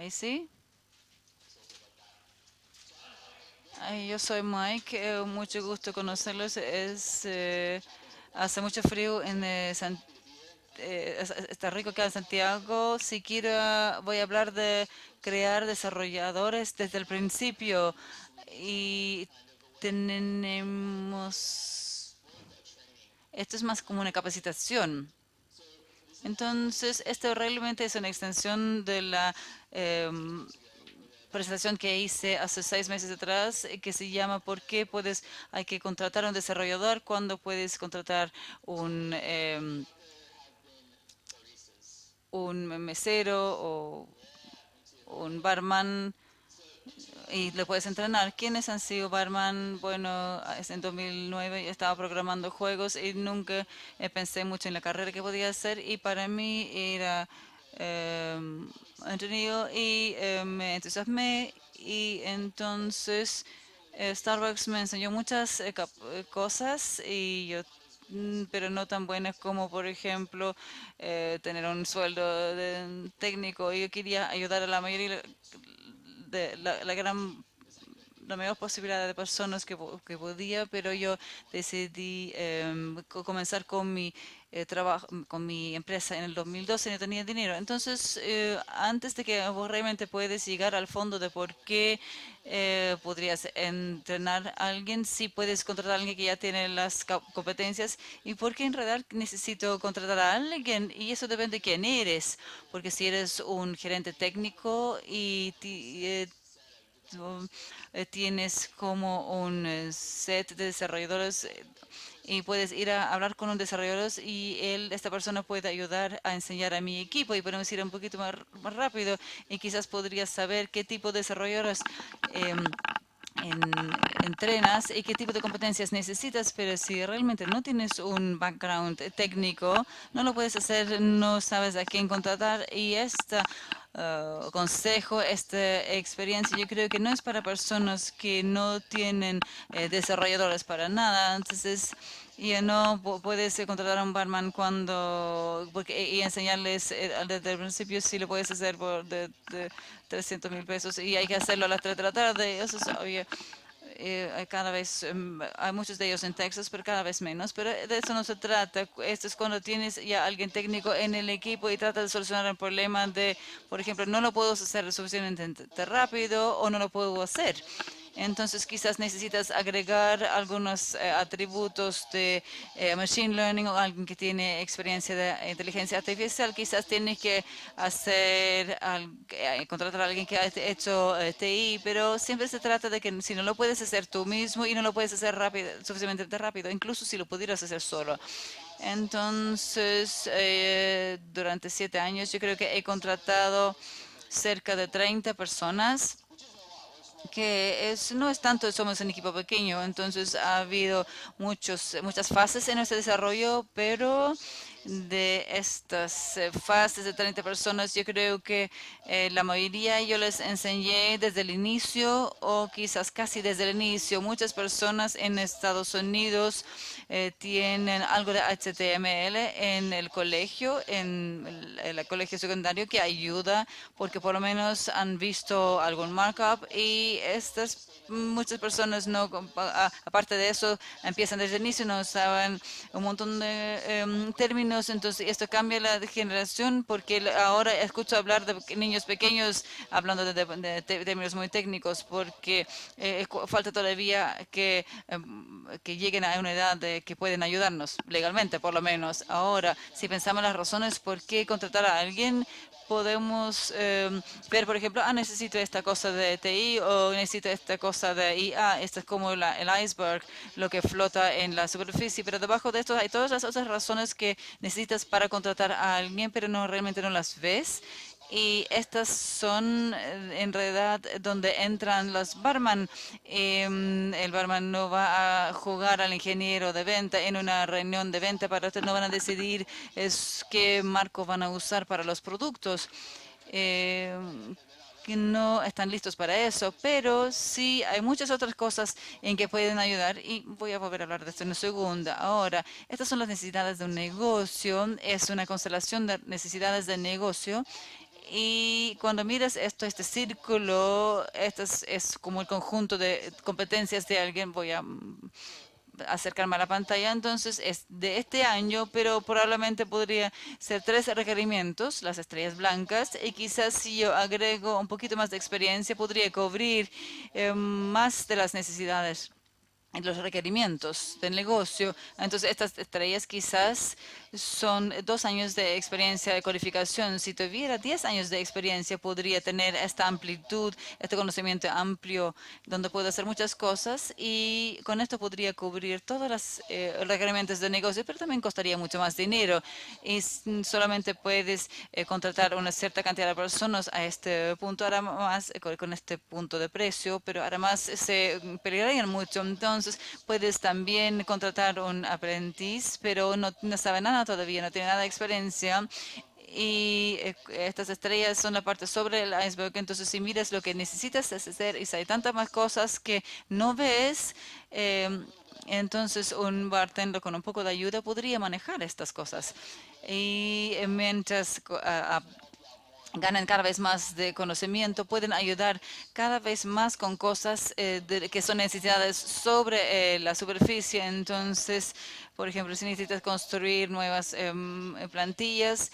Ahí sí. Ay, yo soy Mike, mucho gusto conocerlos. Hace mucho frío en está rico acá en Santiago. Si quiero, voy a hablar de crear desarrolladores desde el principio y tenemos, esto es más como una capacitación. Entonces, esto realmente es una extensión de la em, presentación que hice hace 6 meses atrás, que se llama hay que contratar a un desarrollador cuando puedes contratar un mesero o un barman y le puedes entrenar. ¿Quiénes han sido barman? Bueno, en 2009 yo estaba programando juegos y nunca pensé mucho en la carrera que podía hacer y para mí era entretenido y me entusiasmé y entonces Starbucks me enseñó muchas cosas y yo pero no tan buenas como, por ejemplo, tener un sueldo de técnico. Y yo quería ayudar a la mayoría de la gran la mayor posibilidad de personas que podía, pero yo decidí comenzar con mi trabajo, con mi empresa en el 2012 y no tenía dinero. Entonces, antes de que vos realmente puedes llegar al fondo de por qué podrías entrenar a alguien, sí puedes contratar a alguien que ya tiene las competencias y por qué en realidad necesito contratar a alguien y eso depende de quién eres, porque si eres un gerente técnico y tú, tienes como un set de desarrolladores y puedes ir a hablar con un desarrollador y esta persona puede ayudar a enseñar a mi equipo y podemos ir un poquito más rápido y quizás podrías saber qué tipo de desarrolladores em, entrenas y qué tipo de competencias necesitas, pero si realmente no tienes un background técnico, no lo puedes hacer, no sabes a quién contratar y este consejo, esta experiencia, yo creo que no es para personas que no tienen desarrolladores para nada, entonces ya no puedes contratar a un barman y enseñarles desde el principio si lo puedes hacer por de 300.000 pesos y hay que hacerlo a las 3 de la tarde. Eso es, oye, cada vez, hay muchos de ellos en Texas, pero cada vez menos. Pero de eso no se trata. Esto es cuando tienes ya alguien técnico en el equipo y trata de solucionar el problema por ejemplo, no lo puedo hacer suficientemente rápido o no lo puedo hacer. Entonces quizás necesitas agregar algunos atributos de machine learning o alguien que tiene experiencia de inteligencia artificial. Quizás tienes que contratar a alguien que ha hecho TI, pero siempre se trata de que si no lo puedes hacer tú mismo y no lo puedes hacer rápido, suficientemente rápido, incluso si lo pudieras hacer solo. Entonces, durante 7 años yo creo que he contratado cerca de 30 personas no es tanto, somos un equipo pequeño, entonces ha habido muchas fases en nuestro desarrollo, pero de estas fases de 30 personas, yo creo que la mayoría yo les enseñé desde el inicio o quizás casi desde el inicio. Muchas personas en Estados Unidos tienen algo de HTML en el colegio, en el colegio secundario que ayuda porque por lo menos han visto algún markup y estas muchas personas no, aparte de eso, empiezan desde el inicio, no saben un montón de términos, entonces esto cambia la generación porque ahora escucho hablar de niños pequeños hablando de términos muy técnicos porque falta todavía que lleguen a una edad de que pueden ayudarnos legalmente, por lo menos. Ahora, si pensamos las razones por qué contratar a alguien, podemos ver, por ejemplo, necesito esta cosa de TI o necesito esta cosa de IA. Esto es como el iceberg, lo que flota en la superficie, pero debajo de esto hay todas las otras razones que necesitas para contratar a alguien, pero no realmente no las ves. Y estas son en realidad donde entran los barman. El barman no va a jugar al ingeniero de venta en una reunión de venta para ustedes no van a decidir qué marco van a usar para los productos. Que no están listos para eso, pero sí hay muchas otras cosas en que pueden ayudar y voy a volver a hablar de esto en una segunda. Ahora, estas son las necesidades de un negocio, es una constelación de necesidades de negocio Y cuando miras esto, este círculo, es como el conjunto de competencias de alguien. Voy a acercarme a la pantalla. Entonces es de este año, pero probablemente podría ser 3 requerimientos, las estrellas blancas, y quizás si yo agrego un poquito más de experiencia, podría cubrir más de las necesidades y los requerimientos del negocio. Entonces, estas estrellas quizás son 2 años de experiencia de codificación. Si tuviera 10 años de experiencia, podría tener esta amplitud, este conocimiento amplio, donde puedo hacer muchas cosas y con esto podría cubrir todos los requerimientos de negocio, pero también costaría mucho más dinero. Y solamente puedes contratar una cierta cantidad de personas a este punto, ahora más con este punto de precio, pero además se pelearían mucho. Entonces, puedes también contratar un aprendiz, pero no sabe nada todavía, no tiene nada de experiencia. Y estas estrellas son la parte sobre el iceberg. Entonces, si miras lo que necesitas hacer y si hay tantas más cosas que no ves, entonces un bartender con un poco de ayuda podría manejar estas cosas. Y mientras ganan cada vez más de conocimiento, pueden ayudar cada vez más con cosas que son necesidades sobre la superficie. Entonces, por ejemplo, si necesitas construir nuevas plantillas,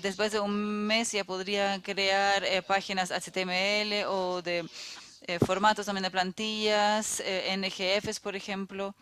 después de un mes ya podría crear páginas HTML o de formatos también de plantillas, NGFs, por ejemplo.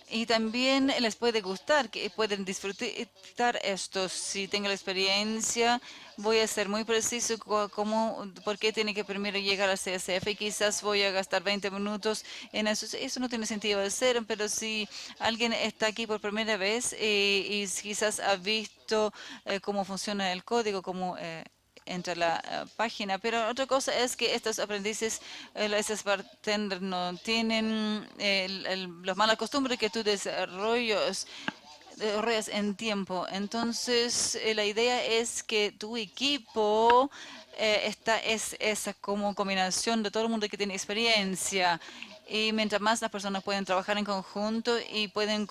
Y también les puede gustar, que pueden disfrutar esto. Si tengo la experiencia, voy a ser muy preciso por qué tiene que primero llegar al CSF y quizás voy a gastar 20 minutos en eso. Eso no tiene sentido de ser, pero si alguien está aquí por primera vez y quizás ha visto cómo funciona el código, cómo entra a la página. Pero otra cosa es que estos aprendices, estos bartenders no tienen los malas costumbres que tú desarrollas en tiempo. Entonces, la idea es que tu equipo esta es esa como combinación de todo el mundo que tiene experiencia. Y mientras más las personas pueden trabajar en conjunto y pueden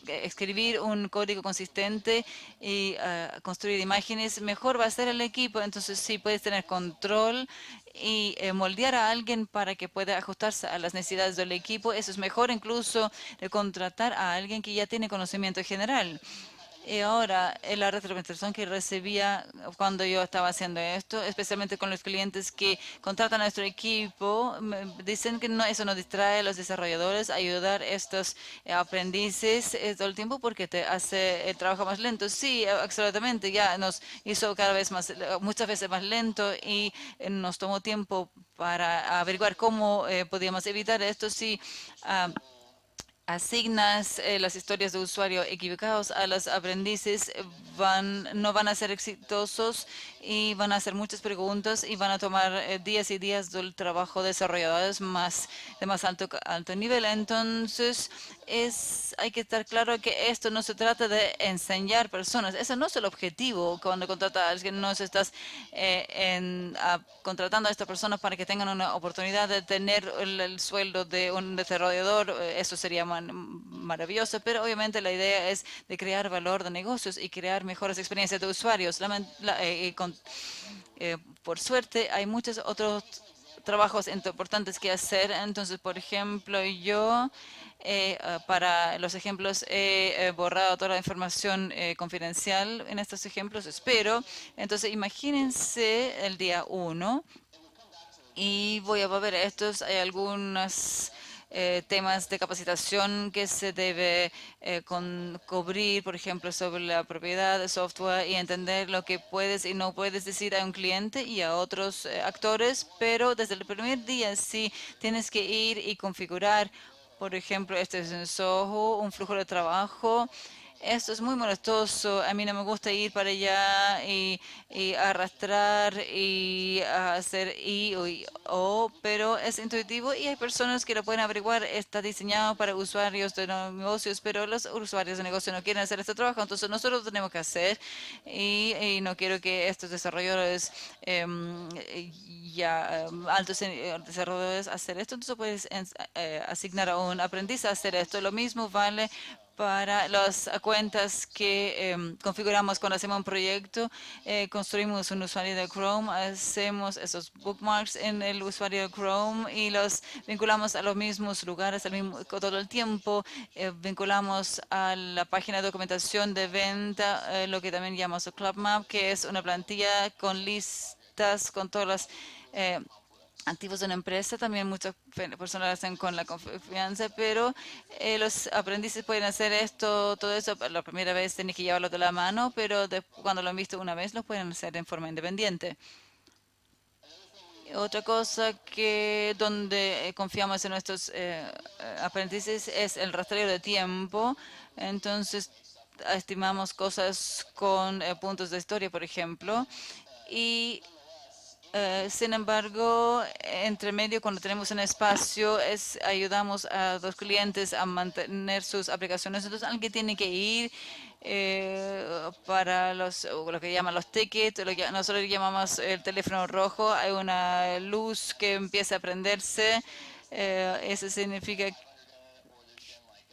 escribir un código consistente y construir imágenes, mejor va a ser el equipo. Entonces sí puedes tener control y moldear a alguien para que pueda ajustarse a las necesidades del equipo. Eso es mejor incluso de contratar a alguien que ya tiene conocimiento general. Y ahora, la retroalimentación que recibía cuando yo estaba haciendo esto, especialmente con los clientes que contratan a nuestro equipo, me dicen que no, eso no distrae a los desarrolladores, ayudar a estos aprendices todo el tiempo porque te hace el trabajo más lento. Sí, absolutamente, ya nos hizo cada vez más, muchas veces más lento y nos tomó tiempo para averiguar cómo podíamos evitar esto. Sí, asignas las historias de usuario equivocados a los aprendices, no van a ser exitosos y van a hacer muchas preguntas y van a tomar días y días del trabajo de desarrolladores de más alto nivel. Entonces, hay que estar claro que esto no se trata de enseñar personas. Ese no es el objetivo cuando contratas a alguien. No se estás contratando a esta persona para que tengan una oportunidad de tener el sueldo de un desarrollador. Eso sería maravilloso, pero obviamente la idea es de crear valor de negocios y crear mejores experiencias de usuarios. Por suerte, hay muchos otros trabajos importantes que hacer. Entonces, por ejemplo, yo para los ejemplos he borrado toda la información confidencial en estos ejemplos, espero. Entonces, imagínense el día 1 y voy a ver estos. Hay algunos temas de capacitación que se debe cubrir, por ejemplo, sobre la propiedad de software y entender lo que puedes y no puedes decir a un cliente y a otros actores, pero desde el primer día sí tienes que ir y configurar, por ejemplo, este es en Soho, un flujo de trabajo. Esto es muy molestoso. A mí no me gusta ir para allá y arrastrar y hacer I o, pero es intuitivo y hay personas que lo pueden averiguar. Está diseñado para usuarios de negocios, pero los usuarios de negocios no quieren hacer este trabajo, entonces nosotros lo tenemos que hacer y no quiero que estos desarrolladores altos desarrolladores hacer esto, entonces puedes asignar a un aprendiz a hacer esto. Lo mismo vale para las cuentas que configuramos cuando hacemos un proyecto. Construimos un usuario de Chrome, hacemos esos bookmarks en el usuario de Chrome y los vinculamos a los mismos lugares todo el tiempo. Vinculamos a la página de documentación de venta, lo que también llamamos Club Map, que es una plantilla con listas con todas las activos de una empresa. También muchas personas lo hacen con la confianza, pero los aprendices pueden hacer todo eso. La primera vez tienen que llevarlo de la mano, pero cuando lo han visto una vez, lo pueden hacer en forma independiente. Otra cosa que donde confiamos en nuestros aprendices es el rastreo de tiempo. Entonces, estimamos cosas con puntos de historia, por ejemplo, y sin embargo, entre medio, cuando tenemos un espacio, ayudamos a los clientes a mantener sus aplicaciones. Entonces, alguien tiene que ir para lo que llaman los tickets, lo que nosotros llamamos el teléfono rojo. Hay una luz que empieza a prenderse. Eso significa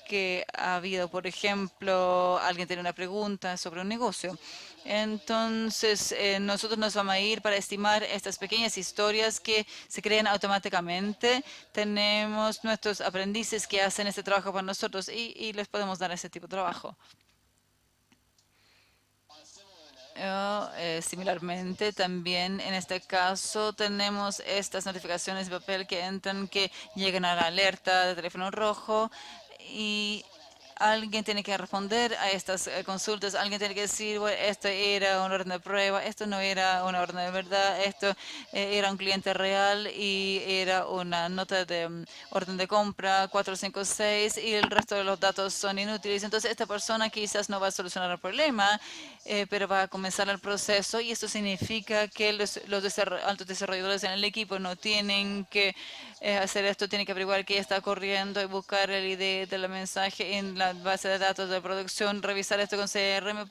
que ha habido, por ejemplo, alguien tiene una pregunta sobre un negocio. Entonces, nosotros nos vamos a ir para estimar estas pequeñas historias que se crean automáticamente. Tenemos nuestros aprendices que hacen este trabajo para nosotros y les podemos dar ese tipo de trabajo. Similarmente, también en este caso tenemos estas notificaciones de papel que entran, que llegan a la alerta de teléfono rojo y alguien tiene que responder a estas consultas. Alguien tiene que decir, bueno, esto era una orden de prueba, esto no era una orden de verdad, esto era un cliente real y era una nota de orden de compra 456 y el resto de los datos son inútiles. Entonces, esta persona quizás no va a solucionar el problema, pero va a comenzar el proceso y esto significa que los altos desarrolladores en el equipo no tienen que hacer esto, tienen que averiguar qué está ocurriendo y buscar el ID del mensaje en la base de datos de producción, revisar esto con CRM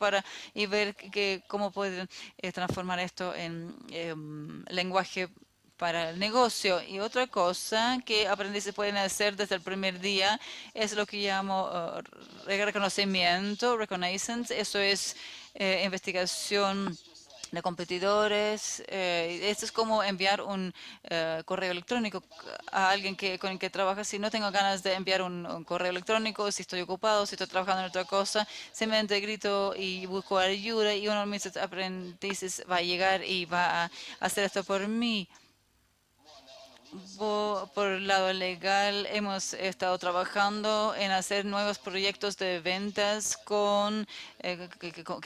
y ver cómo pueden transformar esto en lenguaje para el negocio. Y otra cosa que aprendices pueden hacer desde el primer día es lo que llamo reconocimiento, reconnaissance. Eso es investigación de competidores. Esto es como enviar un correo electrónico a alguien con el que trabaja. Si no tengo ganas de enviar un correo electrónico, si estoy ocupado, si estoy trabajando en otra cosa, simplemente grito y busco ayuda y uno de mis aprendices va a llegar y va a hacer esto por mí. Por el lado legal, hemos estado trabajando en hacer nuevos proyectos de ventas con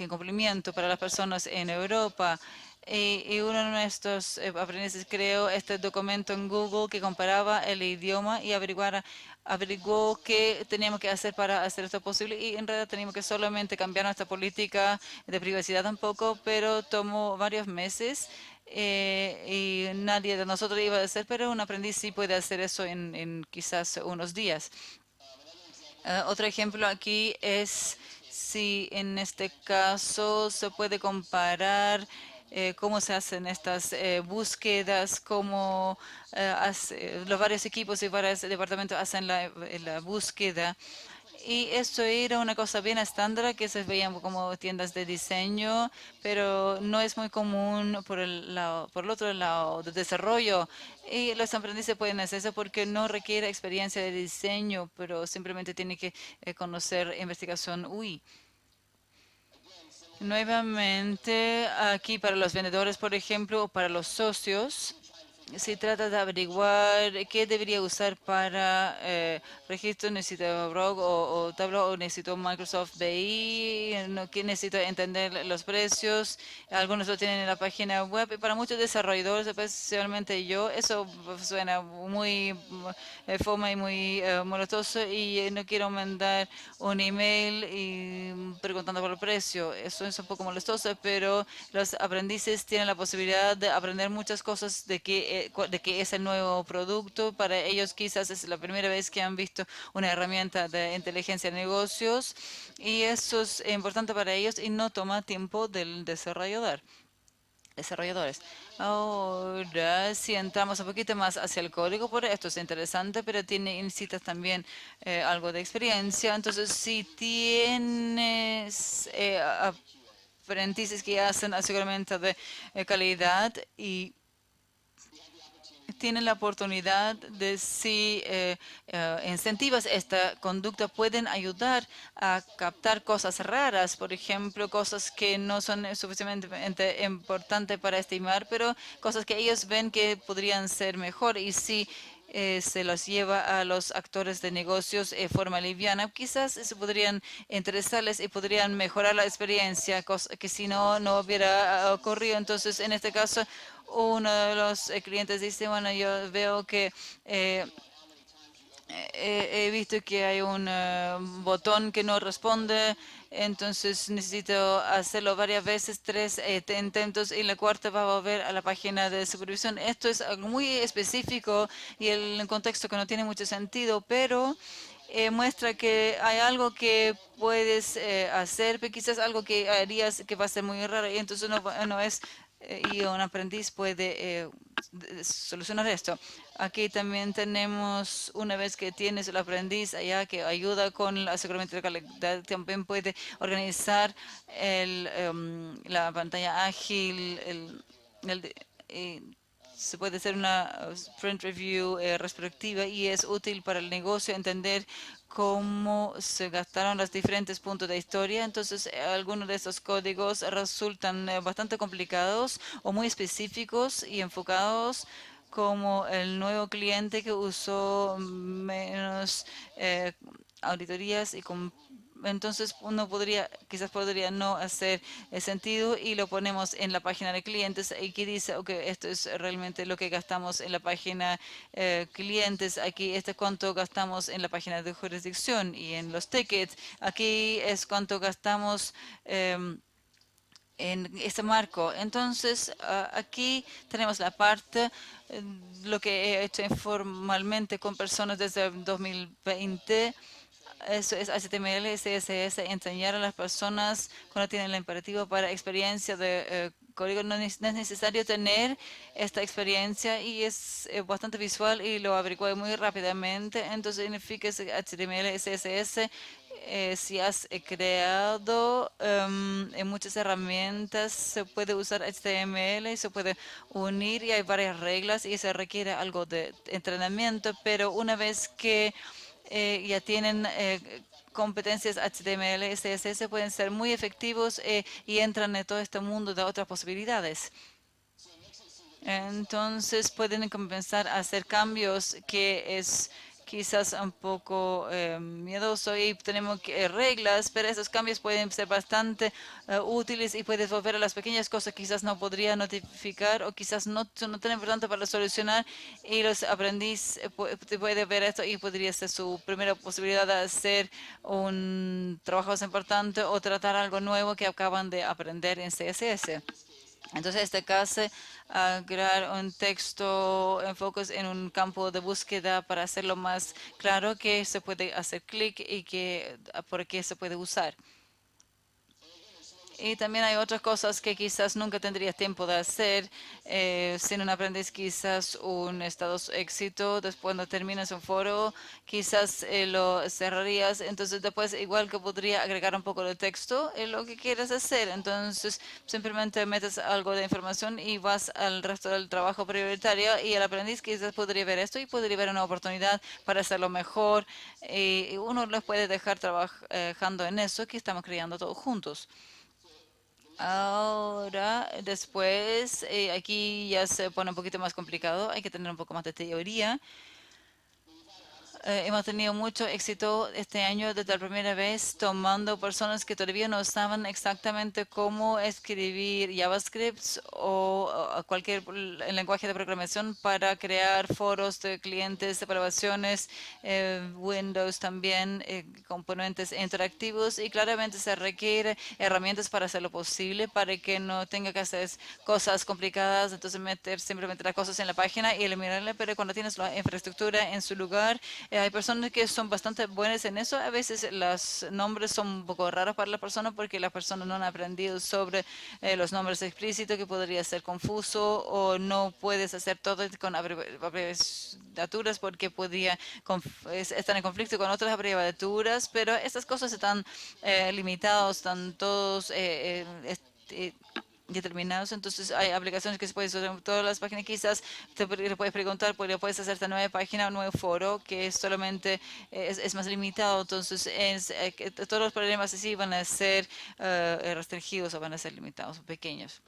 cumplimiento para las personas en Europa. Y uno de nuestros aprendices creó este documento en Google que comparaba el idioma y averiguó qué teníamos que hacer para hacer esto posible. Y en realidad teníamos que solamente cambiar nuestra política de privacidad un poco, pero tomó varios meses y nadie de nosotros iba a hacer, pero un aprendiz sí puede hacer eso en quizás unos días. Otro ejemplo aquí es si en este caso se puede comparar cómo se hacen estas búsquedas, cómo los varios equipos y varios departamentos hacen la búsqueda. Y esto era una cosa bien estándar que se veían como tiendas de diseño, pero no es muy común por el otro lado de desarrollo. Y los aprendices pueden hacer eso porque no requiere experiencia de diseño, pero simplemente tiene que conocer investigación UI. Nuevamente, aquí para los vendedores, por ejemplo, o para los socios, se trata de averiguar qué debería usar para registro. Necesito blog o Tableau o necesito Microsoft BI, que necesito entender los precios. Algunos lo tienen en la página web y para muchos desarrolladores, especialmente yo, eso suena muy fome y muy molestoso y no quiero mandar un email y preguntando por el precio. Eso es un poco molestoso, pero los aprendices tienen la posibilidad de aprender muchas cosas de qué es el nuevo producto. Para ellos quizás es la primera vez que han visto una herramienta de inteligencia de negocios y eso es importante para ellos y no toma tiempo del desarrollador. desarrolladores. Ahora, si entramos un poquito más hacia el código, por esto es interesante, pero necesitas también algo de experiencia. Entonces, si tienes aprendices que hacen aseguramiento de calidad y tienen la oportunidad de si incentivas esta conducta, pueden ayudar a captar cosas raras, por ejemplo, cosas que no son suficientemente importantes para estimar, pero cosas que ellos ven que podrían ser mejor. Y si se los lleva a los actores de negocios de forma liviana, quizás se podrían interesarles y podrían mejorar la experiencia, cosa que si no, no hubiera ocurrido. Entonces, en este caso, uno de los clientes dice, bueno, yo veo que he visto que hay un botón que no responde, entonces necesito hacerlo varias veces, tres intentos, y la cuarta va a volver a la página de supervisión. Esto es algo muy específico y el contexto que no tiene mucho sentido, pero muestra que hay algo que puedes hacer, pero quizás algo que harías que va a ser muy raro, y entonces no es, y un aprendiz puede solucionar esto. Aquí también tenemos, una vez que tienes el aprendiz allá que ayuda con el aseguramiento de calidad, también puede organizar la pantalla ágil, se puede hacer una sprint review respectiva, y es útil para el negocio entender cómo se gastaron los diferentes puntos de historia. Entonces, algunos de estos códigos resultan bastante complicados o muy específicos y enfocados, como el nuevo cliente que usó menos auditorías y entonces uno quizás podría no hacer sentido, y lo ponemos en la página de clientes y que dice, ok, esto es realmente lo que gastamos en la página clientes, aquí este es cuánto gastamos en la página de jurisdicción y en los tickets, aquí es cuánto gastamos en este marco. Entonces, aquí tenemos la parte, lo que he hecho informalmente con personas desde 2020. Eso es HTML, CSS, enseñar a las personas cuando tienen el imperativo para experiencia de código. No es necesario tener esta experiencia, y es bastante visual, y lo averigué muy rápidamente. Entonces, significa HTML, CSS. Si has creado en muchas herramientas, se puede usar HTML y se puede unir, y hay varias reglas y se requiere algo de entrenamiento, pero una vez que ya tienen competencias HTML y CSS, pueden ser muy efectivos y entran en todo este mundo de otras posibilidades. Entonces pueden comenzar a hacer cambios que es quizás un poco miedoso, y tenemos reglas, pero esos cambios pueden ser bastante útiles, y puedes volver a las pequeñas cosas que quizás no podría notificar o quizás no son tan importantes para solucionar, y los aprendiz puede ver esto y podría ser su primera posibilidad de hacer un trabajo más importante o tratar algo nuevo que acaban de aprender en CSS. Entonces, en este caso, crear un texto enfoques en un campo de búsqueda para hacerlo más claro que se puede hacer clic y por qué se puede usar. Y también hay otras cosas que quizás nunca tendrías tiempo de hacer sin un aprendiz, quizás un estado de éxito. Después cuando terminas un foro, quizás lo cerrarías. Entonces después igual que podría agregar un poco de texto en lo que quieres hacer. Entonces simplemente metes algo de información y vas al resto del trabajo prioritario, y el aprendiz quizás podría ver esto y podría ver una oportunidad para hacerlo mejor. Y uno les puede dejar trabajando en eso que estamos creando todos juntos. Ahora, después, aquí ya se pone un poquito más complicado, hay que tener un poco más de teoría. Hemos tenido mucho éxito este año desde la primera vez, tomando personas que todavía no saben exactamente cómo escribir JavaScript o cualquier lenguaje de programación para crear foros de clientes, evaluaciones, Windows también, componentes interactivos, y claramente se requiere herramientas para hacerlo posible, para que no tenga que hacer cosas complicadas, entonces meter simplemente las cosas en la página y eliminarla, pero cuando tienes la infraestructura en su lugar, Hay personas que son bastante buenas en eso. A veces los nombres son un poco raros para la persona porque las personas no han aprendido sobre los nombres explícitos, que podría ser confuso, o no puedes hacer todo con abreviaturas porque podría estar en conflicto con otras abreviaturas, pero estas cosas están limitados, están todos determinados. Entonces hay aplicaciones que se pueden usar en todas las páginas. Quizás le puedes preguntar, pues, puedes hacer esta nueva página, un nuevo foro que es solamente es más limitado. Entonces que todos los problemas así van a ser restringidos o van a ser limitados o pequeños.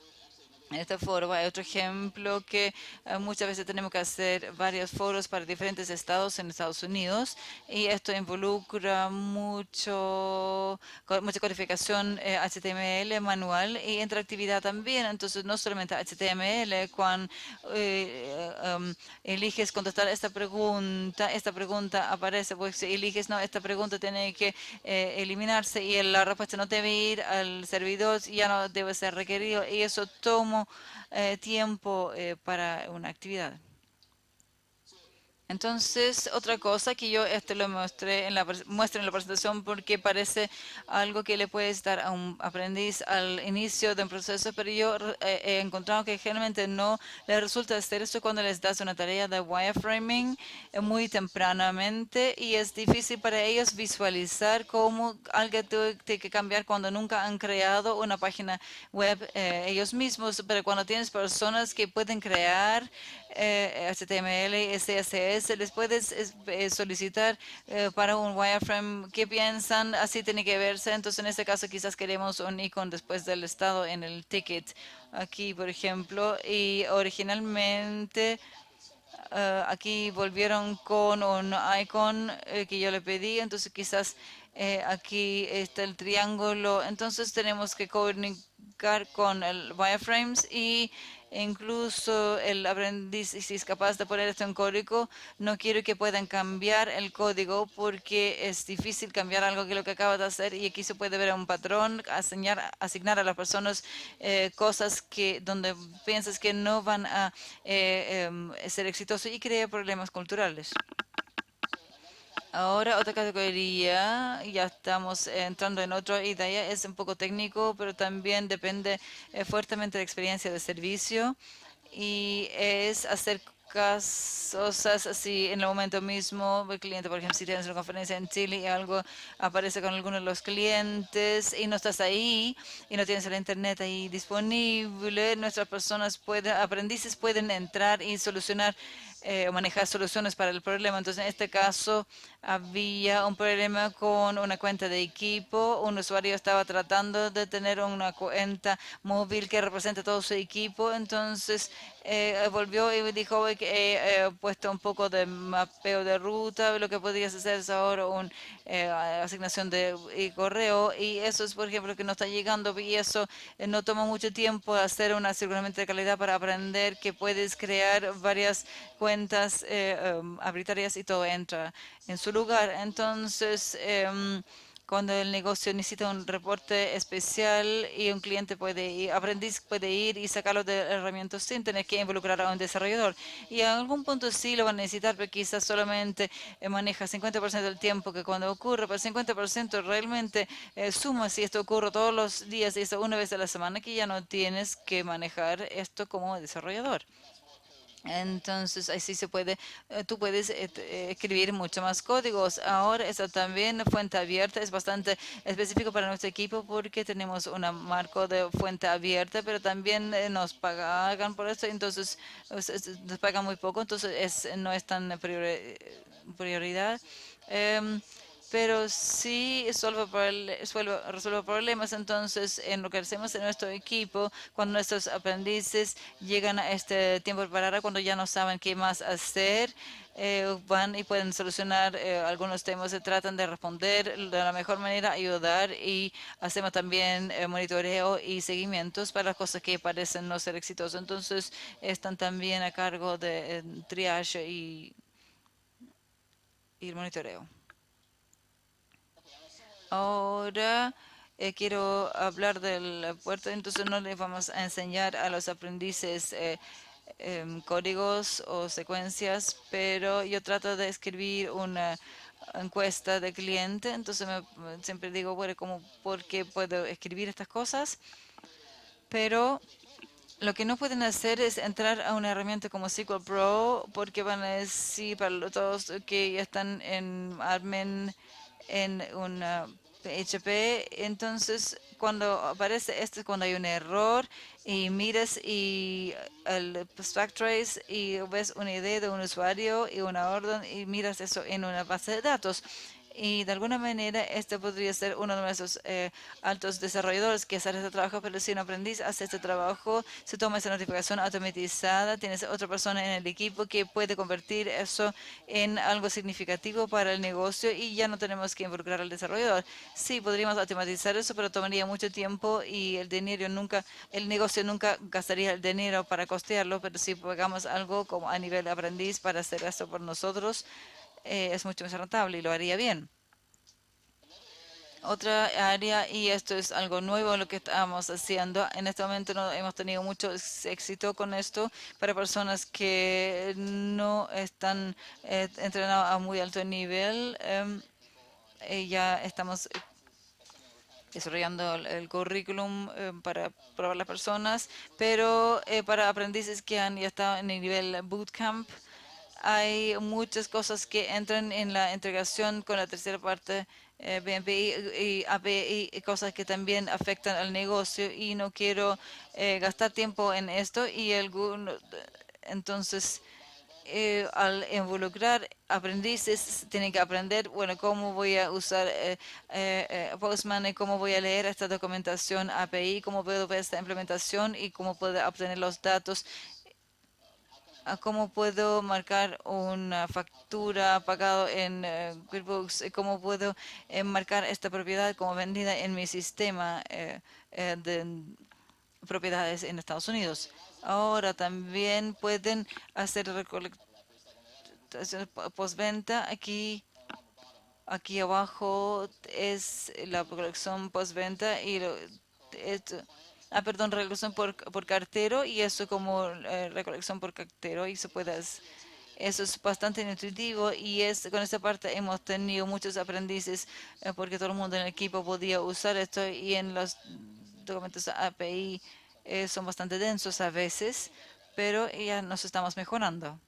En este foro hay otro ejemplo que muchas veces tenemos que hacer varios foros para diferentes estados en Estados Unidos, y esto involucra mucha codificación HTML manual y interactividad también. Entonces no solamente HTML, cuando eliges contestar esta pregunta aparece, pues si eliges no, esta pregunta tiene que eliminarse y la respuesta no debe ir al servidor, ya no debe ser requerido, y eso toma tiempo para una actividad. Entonces, otra cosa que yo lo mostré en muestro en la presentación porque parece algo que le puedes dar a un aprendiz al inicio de un proceso, pero yo he encontrado que generalmente no les resulta hacer esto cuando les das una tarea de wireframing muy tempranamente, y es difícil para ellos visualizar cómo algo tiene que cambiar cuando nunca han creado una página web ellos mismos. Pero cuando tienes personas que pueden crear HTML y CSS, les puedes solicitar para un wireframe qué piensan, así tiene que verse. Entonces, en este caso, quizás queremos un icono después del estado en el ticket. Aquí, por ejemplo, y originalmente aquí volvieron con un icon que yo le pedí, entonces quizás aquí está el triángulo. Entonces tenemos que comunicar con el wireframes, y incluso el aprendiz, si es capaz de poner esto en código, no quiero que puedan cambiar el código porque es difícil cambiar algo que lo que acaba de hacer, y aquí se puede ver un patrón, asignar a las personas cosas que donde piensas que no van a ser exitosos, y crea problemas culturales. Ahora otra categoría, ya estamos entrando en otra idea, es un poco técnico, pero también depende fuertemente de experiencia de servicio, y es hacer cosas así en el momento mismo. El cliente, por ejemplo, si tienes una conferencia en Chile y algo aparece con alguno de los clientes y no estás ahí y no tienes el internet ahí disponible, nuestras personas aprendices pueden entrar y solucionar o manejar soluciones para el problema. Entonces, en este caso, había un problema con una cuenta de equipo. Un usuario estaba tratando de tener una cuenta móvil que represente todo su equipo. Entonces, volvió y dijo que he puesto un poco de mapeo de ruta. Lo que podrías hacer es ahora una asignación de correo, y eso es, por ejemplo, que no está llegando, y eso no toma mucho tiempo hacer un aseguramiento de calidad para aprender que puedes crear varias cuentas arbitrarias y todo entra en su lugar. Entonces, cuando el negocio necesita un reporte especial y un cliente puede ir, aprendiz puede ir y sacarlo de herramientas sin tener que involucrar a un desarrollador. Y a algún punto sí lo van a necesitar, pero quizás solamente maneja 50% del tiempo que cuando ocurre, pero 50% realmente suma si esto ocurre todos los días y esto una vez a la semana, que ya no tienes que manejar esto como desarrollador. Entonces, así se puede, tú puedes escribir mucho más códigos. Ahora, eso también, fuente abierta, es bastante específico para nuestro equipo porque tenemos un marco de fuente abierta, pero también nos pagan por esto, entonces nos pagan muy poco, entonces no es tan prioridad. Em, pero sí resuelve problemas. Entonces, en lo que hacemos en nuestro equipo, cuando nuestros aprendices llegan a este tiempo de parada, cuando ya no saben qué más hacer, van y pueden solucionar algunos temas, se tratan de responder de la mejor manera, ayudar, y hacemos también monitoreo y seguimientos para las cosas que parecen no ser exitosas. Entonces, están también a cargo de triage y el monitoreo. Ahora quiero hablar del puerto, entonces no les vamos a enseñar a los aprendices códigos o secuencias, pero yo trato de escribir una encuesta de cliente, entonces siempre digo, bueno, ¿por qué puedo escribir estas cosas? Pero lo que no pueden hacer es entrar a una herramienta como SQL Pro porque van a decir para todos que ya están en admin en una PHP. Entonces, cuando aparece esto es cuando hay un error y miras y el stack trace y ves una idea de un usuario y una orden y miras eso en una base de datos. Y de alguna manera este podría ser uno de nuestros altos desarrolladores que hace este trabajo, pero si un aprendiz hace este trabajo, se toma esa notificación automatizada, tienes otra persona en el equipo que puede convertir eso en algo significativo para el negocio y ya no tenemos que involucrar al desarrollador. Sí, podríamos automatizar eso, pero tomaría mucho tiempo y el negocio nunca gastaría el dinero para costearlo, pero si pagamos algo como a nivel aprendiz para hacer esto por nosotros, es mucho más rentable y lo haría bien. Otra área, y esto es algo nuevo lo que estamos haciendo, en este momento no hemos tenido mucho éxito con esto para personas que no están entrenadas a muy alto nivel. Ya estamos desarrollando el currículum para probar las personas, pero para aprendices que han ya estado en el nivel bootcamp, hay muchas cosas que entran en la integración con la tercera parte, BNPI y API, y cosas que también afectan al negocio y no quiero gastar tiempo en esto entonces al involucrar aprendices, tienen que aprender, bueno, cómo voy a usar Postman y cómo voy a leer esta documentación API, cómo puedo ver esta implementación y cómo puedo obtener los datos, a cómo puedo marcar una factura pagado en QuickBooks, cómo puedo marcar esta propiedad como vendida en mi sistema de propiedades en Estados Unidos. Ahora también pueden hacer recolectación postventa. Aquí abajo es la recolección postventa y perdón, recolección por cartero y eso como recolección por cartero y eso es bastante intuitivo y con esta parte hemos tenido muchos aprendices porque todo el mundo en el equipo podía usar esto y en los documentos API son bastante densos a veces, pero ya nos estamos mejorando.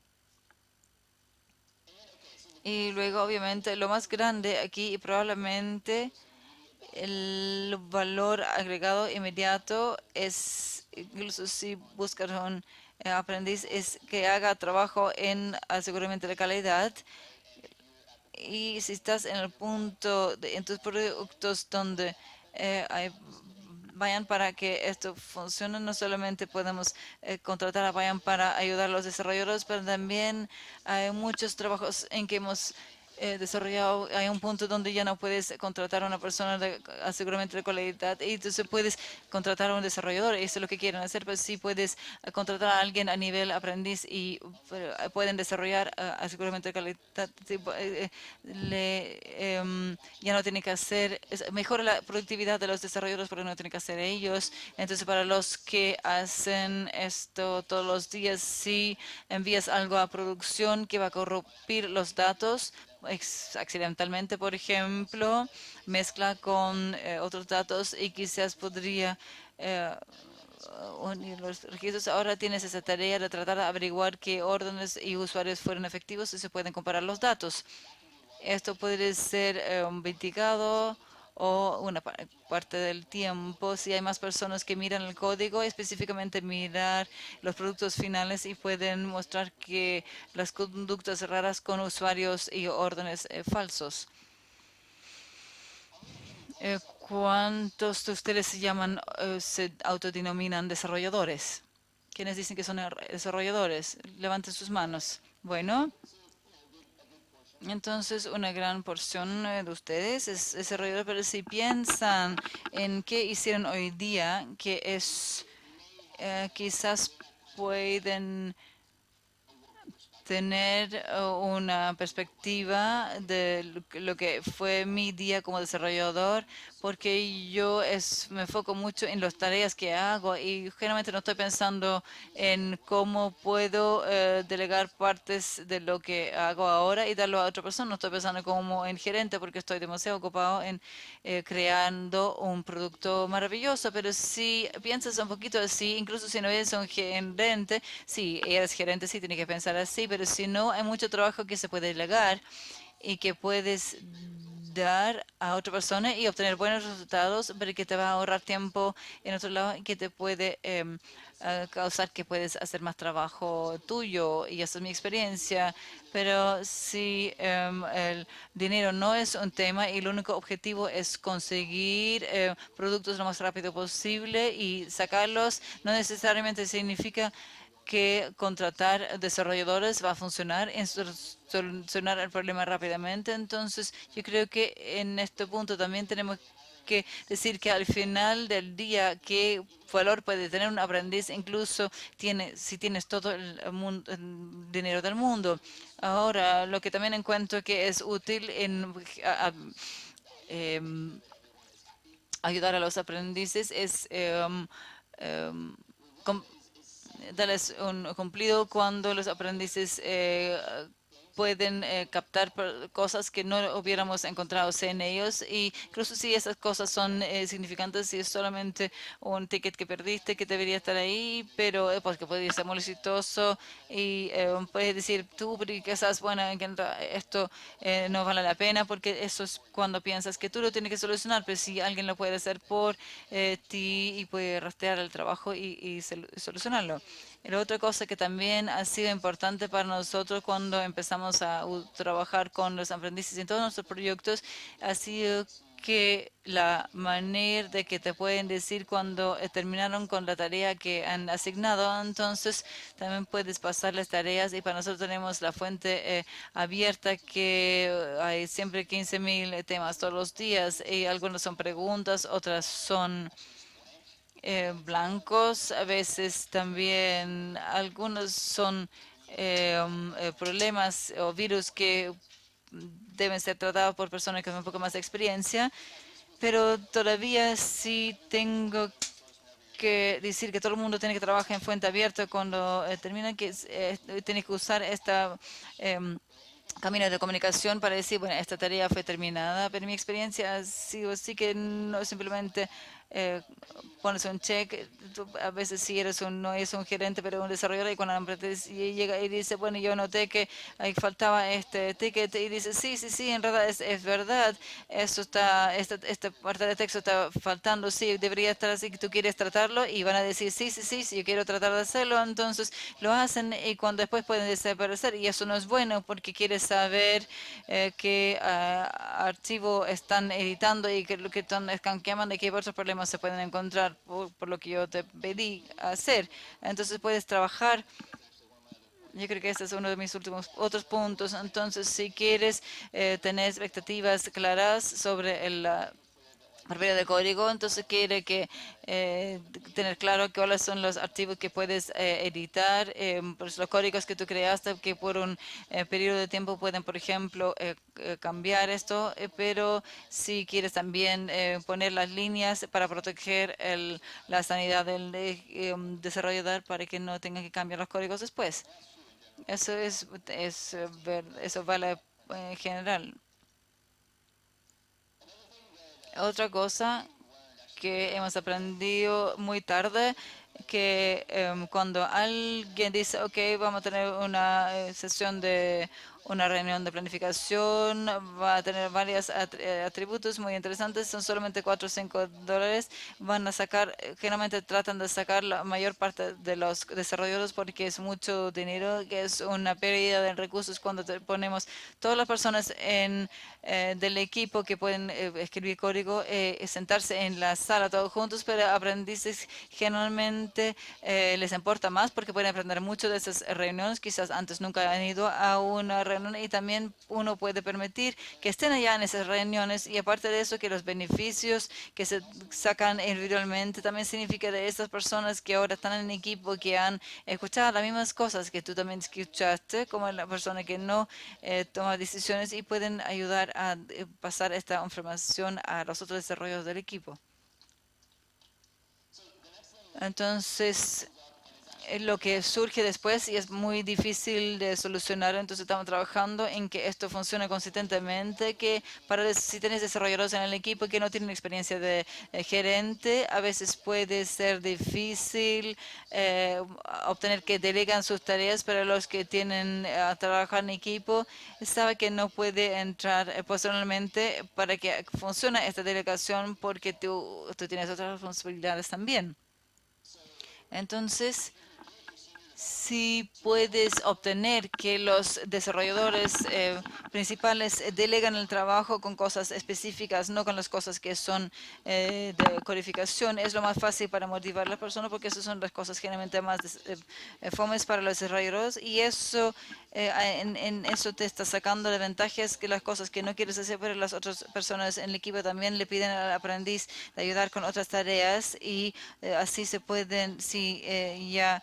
Y luego, obviamente, lo más grande aquí y probablemente el valor agregado inmediato es, incluso si buscas un aprendiz, es que haga trabajo en aseguramiento de calidad. Y si estás en el punto en tus productos donde vayan para que esto funcione, no solamente podemos contratar a Vayan para ayudar a los desarrolladores, pero también hay muchos trabajos en que hemos desarrollado. Hay un punto donde ya no puedes contratar a una persona de aseguramiento de calidad y entonces puedes contratar a un desarrollador. Eso es lo que quieren hacer, pero sí puedes contratar a alguien a nivel aprendiz y pueden desarrollar aseguramiento de calidad. Ya no tienen que hacer, mejora la productividad de los desarrolladores porque no tienen que hacer ellos. Entonces, para los que hacen esto todos los días, si envías algo a producción que va a corrompir los datos, accidentalmente, por ejemplo, mezcla con otros datos y quizás podría unir los registros. Ahora tienes esa tarea de tratar de averiguar qué órdenes y usuarios fueron efectivos y se pueden comparar los datos. Esto puede ser mitigado o una parte del tiempo si hay más personas que miran el código, específicamente mirar los productos finales y pueden mostrar que las conductas raras con usuarios y órdenes falsos. ¿Cuántos de ustedes se autodenominan desarrolladores? ¿Quiénes dicen que son desarrolladores? Levanten sus manos. Bueno, entonces, una gran porción de ustedes es desarrollador, pero si piensan en qué hicieron hoy día, que es quizás pueden tener una perspectiva de lo que fue mi día como desarrollador, porque yo me enfoco mucho en las tareas que hago y generalmente no estoy pensando en cómo puedo delegar partes de lo que hago ahora y darlo a otra persona. No estoy pensando como en gerente porque estoy demasiado ocupado en creando un producto maravilloso, pero si piensas un poquito así, incluso si no eres un gerente, sí, eres gerente, sí, tienes que pensar así, pero si no, hay mucho trabajo que se puede delegar y que puedes dar a otra persona y obtener buenos resultados, pero que te va a ahorrar tiempo en otro lado y que te puede causar que puedes hacer más trabajo tuyo. Y esa es mi experiencia. Pero si el dinero no es un tema y el único objetivo es conseguir productos lo más rápido posible y sacarlos, no necesariamente significa que contratar desarrolladores va a funcionar en solucionar el problema rápidamente. Entonces, yo creo que en este punto también tenemos que decir que al final del día, qué valor puede tener un aprendiz, incluso si tienes todo el dinero del mundo. Ahora, lo que también encuentro que es útil en em, ayudar a los aprendices es com- darles un cumplido cuando los aprendices pueden captar cosas que no hubiéramos encontrado en ellos y incluso si esas cosas son significantes, si es solamente un ticket que perdiste que debería estar ahí, pero porque podría ser muy exitoso y puedes decir tú, pero quizás, bueno, esto no vale la pena porque eso es cuando piensas que tú lo tienes que solucionar, pero si alguien lo puede hacer por ti y puede rastrear el trabajo y solucionarlo. Y la otra cosa que también ha sido importante para nosotros cuando empezamos a trabajar con los aprendices en todos nuestros proyectos ha sido que la manera de que te pueden decir cuando terminaron con la tarea que han asignado, entonces también puedes pasar las tareas y para nosotros tenemos la fuente abierta que hay siempre 15.000 temas todos los días y algunos son preguntas, otras son blancos, a veces también algunos son problemas o virus que deben ser tratados por personas con un poco más de experiencia, pero todavía sí tengo que decir que todo el mundo tiene que trabajar en fuente abierta cuando termina, que tiene que usar esta camino de comunicación para decir, bueno, esta tarea fue terminada, pero mi experiencia ha sido así que no simplemente eh, pones un check, tú a veces sí no es un gerente, pero un desarrollador y cuando la empresa llega y dice, bueno, yo noté que ahí faltaba este ticket y dice, sí, sí, sí, en realidad es verdad, eso está, esta parte de texto está faltando, sí, debería estar así, que tú quieres tratarlo y van a decir, sí, sí, sí, sí, yo quiero tratar de hacerlo, entonces lo hacen y cuando después pueden desaparecer y eso no es bueno porque quieres saber qué archivo están editando y qué lo que están quemando y qué otros problemas se pueden encontrar por lo que yo te pedí hacer. Entonces puedes trabajar. Yo creo que este es uno de mis últimos otros puntos. Entonces, si quieres tener expectativas claras sobre propiedad de código, entonces quiere que tener claro cuáles son los archivos que puedes editar, pues los códigos que tú creaste que por un periodo de tiempo pueden, por ejemplo, cambiar esto, pero si quieres también poner las líneas para proteger la sanidad del desarrollador para que no tenga que cambiar los códigos después. Eso vale en general. Otra cosa que hemos aprendido muy tarde, que cuando alguien dice, ok, vamos a tener una sesión de una reunión de planificación, va a tener varios atributos muy interesantes, son solamente $4 o $5, van a sacar, generalmente tratan de sacar la mayor parte de los desarrolladores porque es mucho dinero, que es una pérdida de recursos cuando ponemos todas las personas del equipo que pueden escribir código, sentarse en la sala todos juntos, pero aprendices generalmente les importa más porque pueden aprender mucho de esas reuniones. Quizás antes nunca han ido a una reunión reunión y también uno puede permitir que estén allá en esas reuniones y aparte de eso que los beneficios que se sacan individualmente también significa de estas personas que ahora están en equipo, que han escuchado las mismas cosas que tú también escuchaste, como la persona que no toma decisiones y pueden ayudar a pasar esta información a los otros desarrollos del equipo. Entonces, lo que surge después y es muy difícil de solucionar, entonces estamos trabajando en que esto funcione consistentemente, que si tienes desarrolladores en el equipo que no tienen experiencia de gerente, a veces puede ser difícil obtener que delegan sus tareas, pero los que tienen a trabajar en equipo sabe que no puede entrar personalmente para que funcione esta delegación porque tú tienes otras responsabilidades también. Entonces, si puedes obtener que los desarrolladores principales delegan el trabajo con cosas específicas, no con las cosas que son de codificación, es lo más fácil para motivar a la persona porque esas son las cosas generalmente más fomes para los desarrolladores y eso en eso te está sacando de ventajas que las cosas que no quieres hacer, pero las otras personas en el equipo también le piden al aprendiz de ayudar con otras tareas y así se pueden, si ya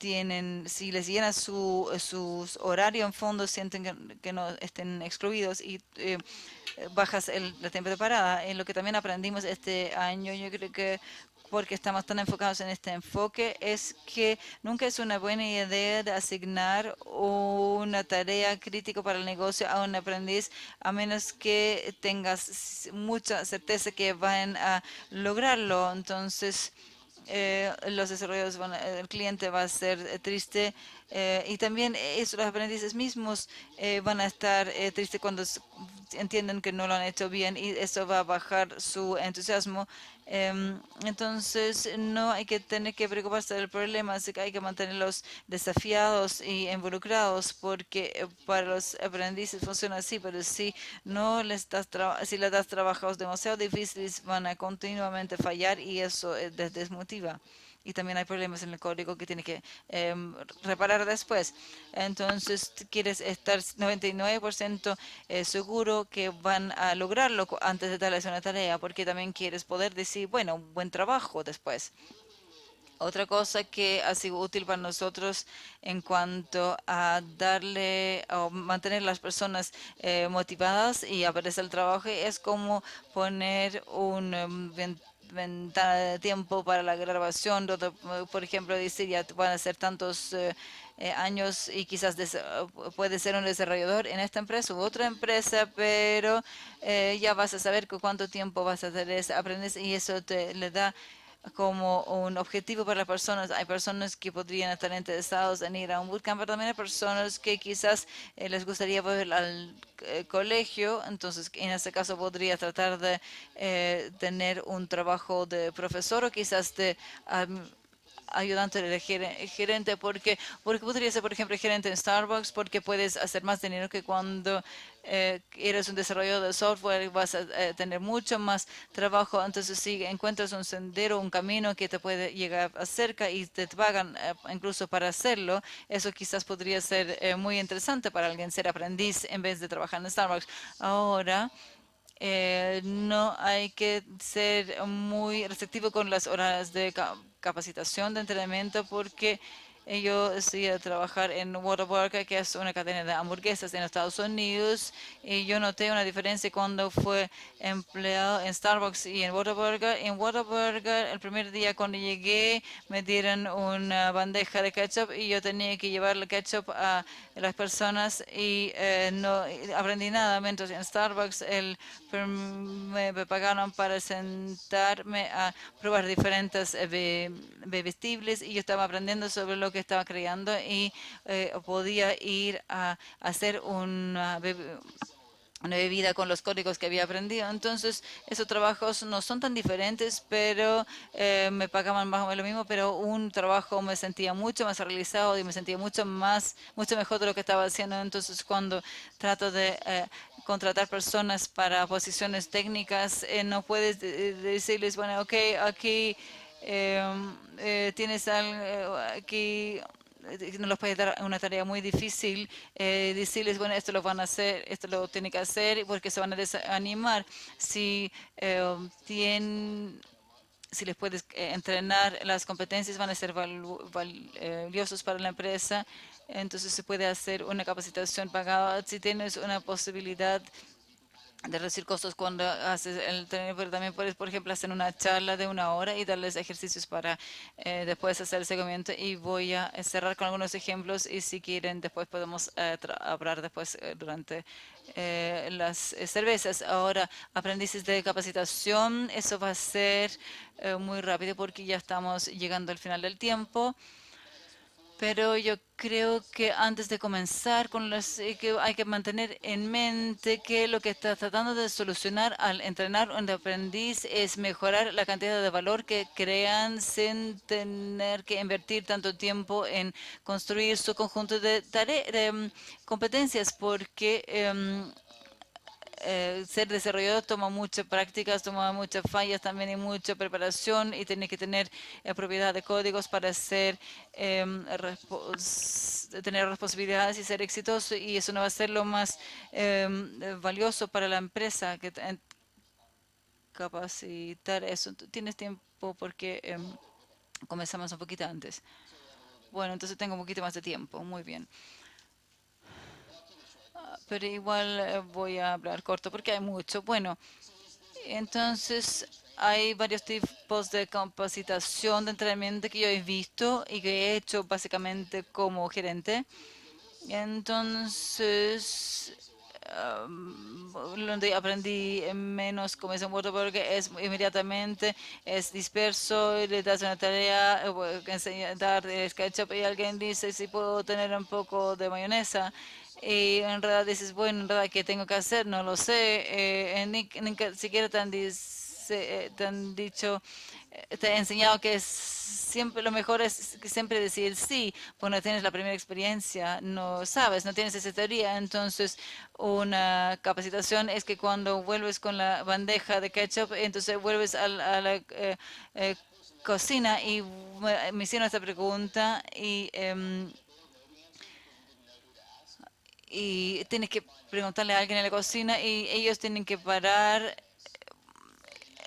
si les llena su horario en fondo, sienten que no estén excluidos y bajas la tiempo de parada. En lo que también aprendimos este año, yo creo que porque estamos tan enfocados en este enfoque, es que nunca es una buena idea de asignar una tarea crítica para el negocio a un aprendiz, a menos que tengas mucha certeza que van a lograrlo. Entonces, los desarrolladores el cliente va a ser triste y también los aprendices mismos van a estar tristes cuando entienden que no lo han hecho bien y eso va a bajar su entusiasmo. Entonces no hay que tener que preocuparse del problema, así que hay que mantenerlos desafiados y involucrados porque para los aprendices funciona así, pero si no si les das trabajos demasiado difíciles van a continuamente fallar y eso les desmotiva. Y también hay problemas en el código que tiene que reparar después. Entonces, quieres estar 99% seguro que van a lograrlo antes de darles una tarea, porque también quieres poder decir, bueno, un buen trabajo después. Otra cosa que ha sido útil para nosotros en cuanto a darle o mantener las personas motivadas y aparecer el trabajo es como poner un ventana de tiempo para la grabación, donde, por ejemplo, decir ya van a ser tantos años y quizás puede ser un desarrollador en esta empresa u otra empresa, pero ya vas a saber cuánto tiempo vas a hacer aprendes y eso le da como un objetivo para las personas. Hay personas que podrían estar interesados en ir a un bootcamp, pero también hay personas que quizás les gustaría volver al colegio, entonces en este caso podría tratar de tener un trabajo de profesor o quizás de ayudante del gerente, porque podría ser, por ejemplo, gerente en Starbucks, porque puedes hacer más dinero que cuando eres un desarrollador de software, vas a tener mucho más trabajo. Entonces, si encuentras un sendero, un camino que te puede llegar cerca y te pagan incluso para hacerlo, eso quizás podría ser muy interesante para alguien ser aprendiz en vez de trabajar en Starbucks. Ahora, no hay que ser muy restrictivo con las horas de capacitación, de entrenamiento, porque yo estoy a trabajar en Whataburger, que es una cadena de hamburguesas en Estados Unidos, y yo noté una diferencia cuando fue empleado en Starbucks y en Whataburger. En Whataburger, el primer día cuando llegué, me dieron una bandeja de ketchup y yo tenía que llevar el ketchup a las personas y no aprendí nada, mientras en Starbucks me pagaron para sentarme a probar diferentes bebestibles y yo estaba aprendiendo sobre lo que estaba creando y podía ir a hacer una bebida con los códigos que había aprendido. Entonces, esos trabajos no son tan diferentes, pero me pagaban más o menos lo mismo, pero un trabajo me sentía mucho más realizado y me sentía mucho mejor de lo que estaba haciendo. Entonces, cuando trato de contratar personas para posiciones técnicas, no puedes decirles, bueno, ok, aquí tienes aquí no los puede dar una tarea muy difícil, decirles, bueno, esto lo van a hacer, esto lo tienen que hacer, porque se van a desanimar. Si tienen si les puedes entrenar las competencias, van a ser valiosos para la empresa. Entonces se puede hacer una capacitación pagada. Si tienes una posibilidad de reducir costos cuando haces el entrenamiento, pero también puedes, por ejemplo, hacer una charla de 1 hora y darles ejercicios para después hacer el seguimiento. Y voy a cerrar con algunos ejemplos y si quieren después podemos hablar después durante las cervezas. Ahora, aprendices de capacitación, eso va a ser muy rápido porque ya estamos llegando al final del tiempo. Pero yo creo que antes de comenzar con que hay que mantener en mente que lo que está tratando de solucionar al entrenar un aprendiz es mejorar la cantidad de valor que crean sin tener que invertir tanto tiempo en construir su conjunto de competencias, porque ser desarrollador toma muchas prácticas, toma muchas fallas también y mucha preparación y tiene que tener propiedad de códigos para tener responsabilidades y ser exitoso y eso no va a ser lo más valioso para la empresa que capacitar eso. ¿Tú tienes tiempo porque comenzamos un poquito antes? Bueno, entonces tengo un poquito más de tiempo. Muy bien. Pero igual voy a hablar corto porque hay mucho. Bueno, entonces hay varios tipos de capacitación de entrenamiento que yo he visto y que he hecho básicamente como gerente. Entonces, donde aprendí menos como es muerto porque es inmediatamente es disperso y le das una tarea, dar SketchUp y alguien dice si puedo tener un poco de mayonesa. Y en realidad dices, bueno, en realidad, ¿qué tengo que hacer? No lo sé. Ni siquiera te han dicho, te he enseñado que siempre lo mejor es que siempre decir sí, pues no tienes la primera experiencia, no sabes, no tienes esa teoría. Entonces, una capacitación es que cuando vuelves con la bandeja de ketchup, entonces vuelves a la eh, cocina y me hicieron esta pregunta y tienes que preguntarle a alguien en la cocina y ellos tienen que parar.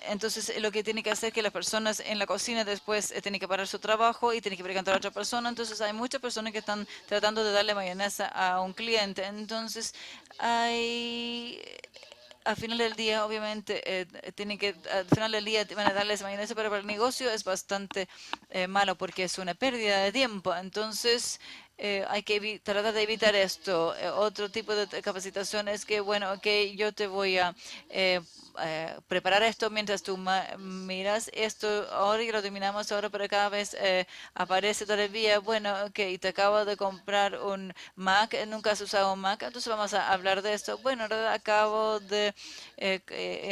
Entonces, lo que tiene que hacer es que las personas en la cocina después tienen que parar su trabajo y tienen que preguntar a otra persona. Entonces, hay muchas personas que están tratando de darle mayonesa a un cliente. Entonces, hay al final del día, obviamente, al final del día van a darles mayonesa, pero para el negocio es bastante malo porque es una pérdida de tiempo. Entonces, hay que tratar de evitar esto. Otro tipo de capacitación es que, bueno, ok, yo te voy a preparar esto mientras tú miras esto. Ahora ya lo dominamos ahora, pero cada vez aparece todavía, bueno, ok, te acabo de comprar un Mac, nunca has usado un Mac, entonces vamos a hablar de esto. Bueno, en realidad acabo de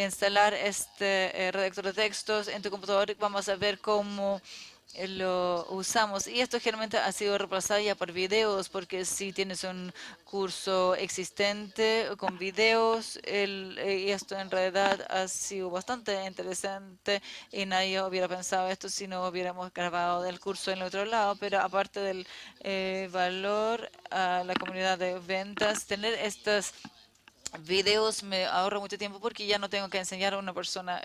instalar este redactor de textos en tu computador. Vamos a ver cómo lo usamos. Y esto generalmente ha sido reemplazado ya por videos, porque si tienes un curso existente con videos, y esto en realidad ha sido bastante interesante y nadie hubiera pensado esto si no hubiéramos grabado el curso en el otro lado. Pero aparte del valor a la comunidad de ventas, tener estas videos me ahorro mucho tiempo porque ya no tengo que enseñar a una persona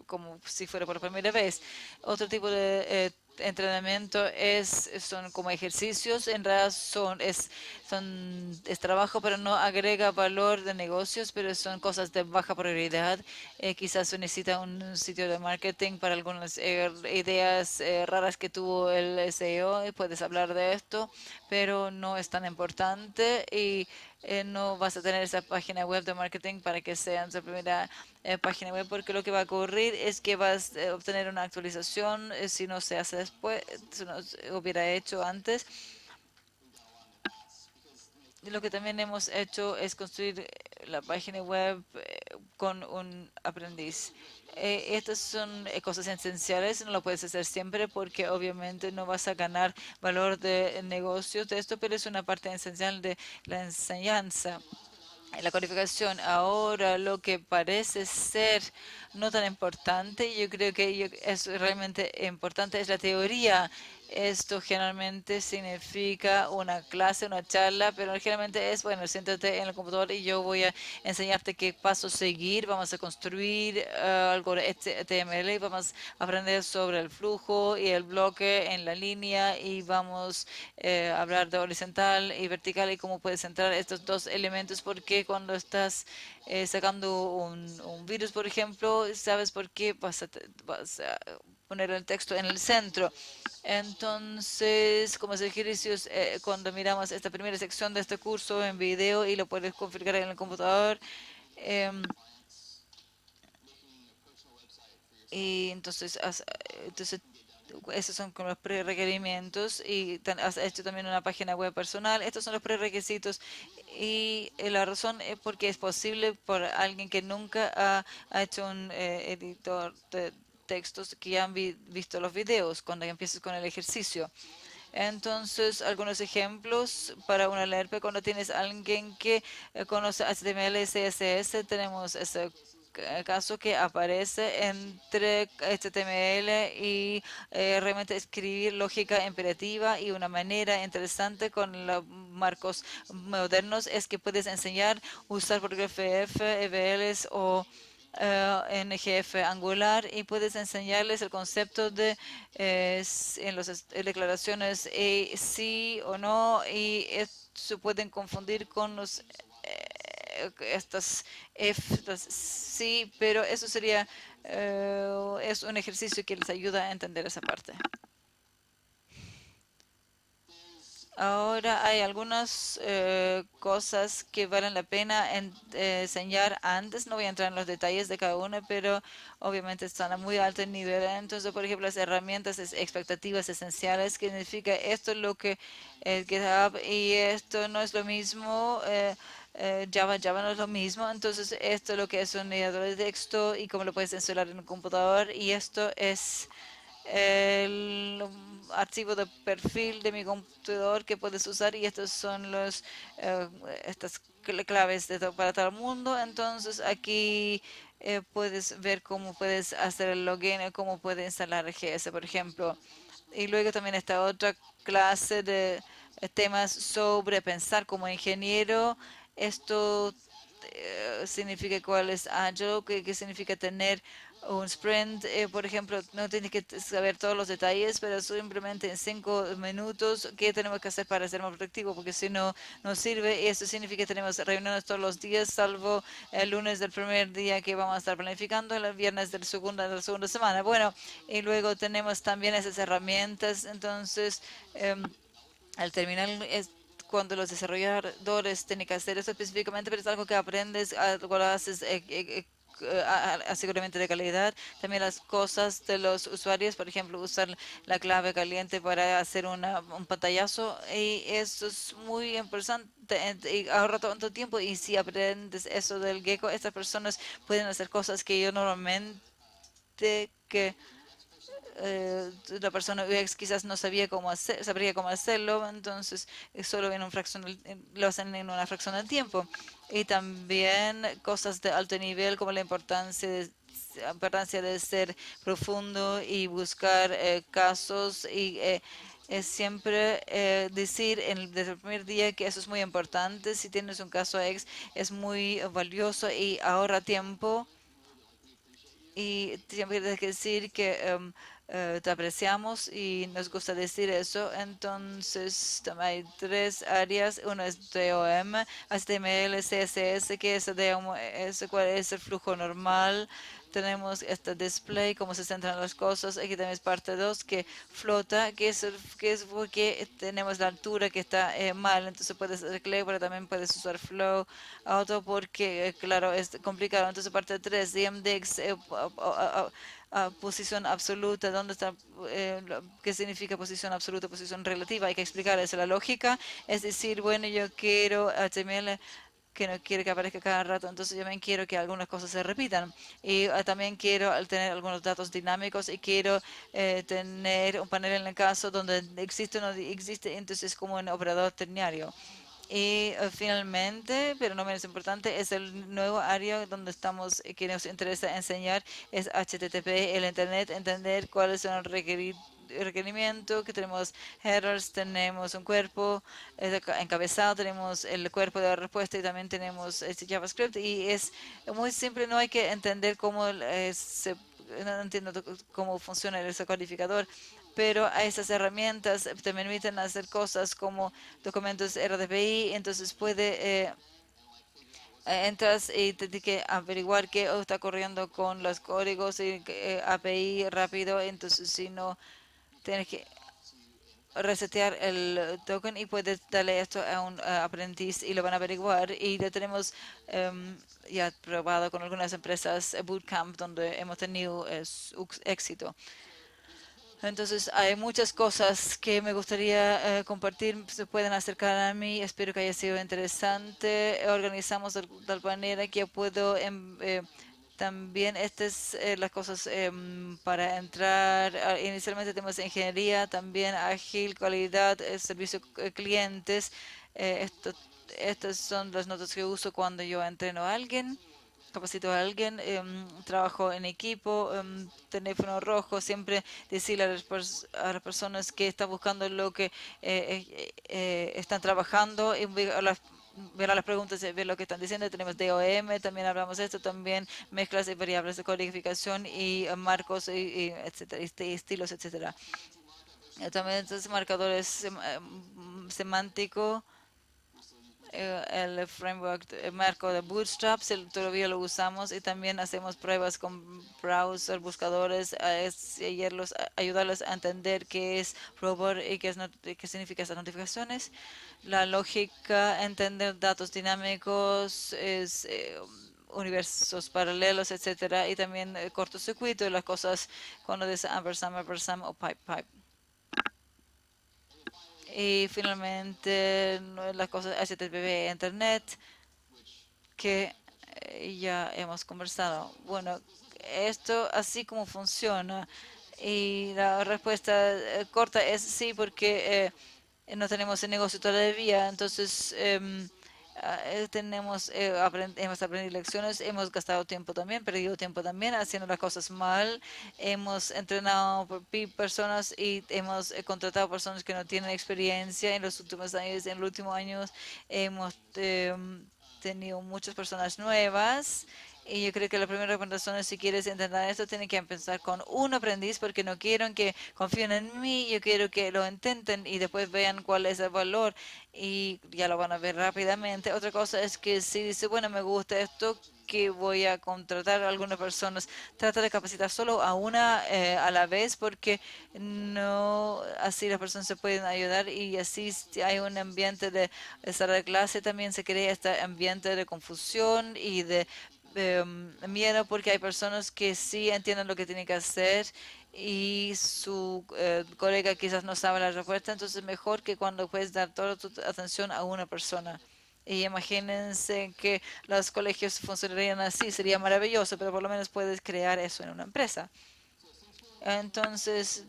como si fuera por primera vez. Otro tipo de entrenamiento son como ejercicios, en realidad es trabajo, pero no agrega valor de negocios, pero son cosas de baja prioridad. Quizás se necesita un sitio de marketing para algunas ideas raras que tuvo el SEO y puedes hablar de esto, pero no es tan importante y no vas a tener esa página web de marketing para que sea su primera página web, porque lo que va a ocurrir es que vas a obtener una actualización si no se hace después, si no se hubiera hecho antes. Y lo que también hemos hecho es construir la página web con un aprendiz. Estas son cosas esenciales, no lo puedes hacer siempre porque obviamente no vas a ganar valor de negocios de esto, pero es una parte esencial de la enseñanza. La calificación ahora lo que parece ser no tan importante, yo creo que es realmente importante, es la teoría. Esto generalmente significa una clase, una charla, pero generalmente es, bueno, siéntate en el computador y yo voy a enseñarte qué pasos seguir. Vamos a construir algo de HTML y vamos a aprender sobre el flujo y el bloque en la línea y vamos a hablar de horizontal y vertical y cómo puedes centrar estos dos elementos, porque cuando estás sacando un virus, por ejemplo, sabes por qué vas a poner el texto en el centro. Entonces, como ejercicios, cuando miramos esta primera sección de este curso en video y lo puedes configurar en el computador, em, y entonces esos son como los prerequerimientos y has hecho también una página web personal. Estos son los prerequisitos y la razón es porque es posible por alguien que nunca ha hecho un editor de textos que ya han visto los videos cuando empieces con el ejercicio. Entonces, algunos ejemplos para una LERP: cuando tienes a alguien que conoce HTML y CSS, tenemos ese caso que aparece entre HTML y realmente escribir lógica imperativa. Y una manera interesante con los marcos modernos es que puedes enseñar a usar por GFF, EVLs o NGF Angular, y puedes enseñarles el concepto de en las declaraciones sí o no, y se pueden confundir con los estas estas sí, pero eso sería es un ejercicio que les ayuda a entender esa parte. Ahora hay algunas cosas que valen la pena enseñar antes. No voy a entrar en los detalles de cada una, pero obviamente están a muy alto nivel. Entonces, por ejemplo, las herramientas expectativas esenciales, que significa esto es lo que GitHub, y esto no es lo mismo. Java no es lo mismo. Entonces, esto es lo que es un editor de texto y cómo lo puedes instalar en un computador. Y esto es el archivo de perfil de mi computador que puedes usar, y estos son eh, estas claves para todo el mundo. Entonces aquí puedes ver cómo puedes hacer el login y cómo puedes instalar GS, por ejemplo. Y luego también está otra clase de temas sobre pensar como ingeniero. Esto significa cuál es Agile, qué significa tener un sprint. Por ejemplo, no tienes que saber todos los detalles, pero simplemente en 5 minutos qué tenemos que hacer para ser más productivos, porque si no, no sirve. Y eso significa que tenemos reuniones todos los días, salvo el lunes del primer día que vamos a estar planificando, el viernes de la segunda semana. Bueno, y luego tenemos también esas herramientas. Entonces, al terminar es cuando los desarrolladores tienen que hacer eso específicamente, pero es algo que aprendes, algo lo haces aseguramiento de calidad. También las cosas de los usuarios, por ejemplo, usar la clave caliente para hacer un pantallazo, y eso es muy importante y ahorra tanto tiempo. Y si aprendes eso del gecko, estas personas pueden hacer cosas que yo normalmente que la persona UX quizás no sabría cómo hacerlo. Entonces solo en lo hacen en una fracción del tiempo. Y también cosas de alto nivel como la importancia de ser profundo y buscar casos, y es siempre decir desde el primer día que eso es muy importante. Si tienes un caso X, es muy valioso y ahorra tiempo, y siempre tienes que decir que te apreciamos y nos gusta decir eso. Entonces, hay 3 áreas. Uno es DOM, HTML, CSS, que es DOM, cuál es el flujo normal. Tenemos este display, cómo se centran las cosas. Aquí también es parte 2 que flota, que es porque tenemos la altura que está mal. Entonces puedes hacer clic, pero también puedes usar flow auto porque, claro, es complicado. Entonces parte 3 DMDX, posición absoluta. ¿Dónde está? ¿Qué significa posición absoluta, posición relativa? Hay que explicar eso. La lógica es decir, bueno, yo quiero HTML que no quiere que aparezca cada rato, entonces yo también quiero que algunas cosas se repitan. Y también quiero tener algunos datos dinámicos, y quiero tener un panel en el caso donde existe o no existe, entonces como un operador ternario. Y finalmente, pero no menos importante, es el nuevo área donde estamos, que nos interesa enseñar, es HTTP, el Internet, entender cuáles son los requerimiento, que tenemos headers, tenemos un cuerpo encabezado, tenemos el cuerpo de la respuesta y también tenemos este JavaScript. Y es muy simple, no hay que entender cómo no entiendo cómo funciona ese codificador, pero a esas herramientas te permiten hacer cosas como documentos RDPI, entonces entras y te tienes que averiguar qué está ocurriendo con los códigos y API rápido, entonces si no, tienes que resetear el token y puedes darle esto a un aprendiz y lo van a averiguar. Y lo tenemos ya probado con algunas empresas bootcamp donde hemos tenido éxito. Entonces, hay muchas cosas que me gustaría compartir. Se pueden acercar a mí. Espero que haya sido interesante. Organizamos de tal manera que yo puedo también estas las cosas para entrar. Inicialmente tenemos ingeniería, también ágil, calidad, servicio clientes. Estas son las notas que uso cuando yo entreno a alguien, capacito a alguien, trabajo en equipo, teléfono rojo, siempre decirle a las personas que están buscando lo que están trabajando y ver a las preguntas y ver lo que están diciendo. Tenemos DOM, también hablamos de esto, también mezclas de variables de codificación y marcos etcétera, estilos, etcétera. También estos marcadores semánticos, el framework, el marco de Bootstrap, todavía lo usamos y también hacemos pruebas con browser, buscadores, ayudarlos a entender qué es robot y qué significa estas notificaciones. La lógica, entender datos dinámicos, es universos paralelos, etcétera, y también cortocircuito, las cosas cuando dice ampersand, ampersand o pipe, pipe. Y finalmente las cosas HTTP Internet que ya hemos conversado. Bueno, esto así como funciona. Y la respuesta corta es sí, porque no tenemos el negocio todavía. Entonces, hemos aprendido lecciones, hemos gastado tiempo también, perdido tiempo también haciendo las cosas mal. Hemos entrenado personas y hemos contratado personas que no tienen experiencia en los últimos años. En los últimos años hemos tenido muchas personas nuevas. Y yo creo que la primera recomendación es, si quieres intentar esto, tienes que empezar con un aprendiz, porque no quiero que confíen en mí, yo quiero que lo intenten y después vean cuál es el valor y ya lo van a ver rápidamente. Otra cosa es que si dice, bueno, me gusta esto, que voy a contratar a algunas personas, trata de capacitar solo a una a la vez, porque no así las personas se pueden ayudar y así si hay un ambiente de sala de clase, también se crea este ambiente de confusión y de miedo, porque hay personas que sí entienden lo que tienen que hacer y su colega quizás no sabe la respuesta, entonces mejor que cuando puedes dar toda tu atención a una persona. Y imagínense que los colegios funcionarían así, sería maravilloso, pero por lo menos puedes crear eso en una empresa. Entonces,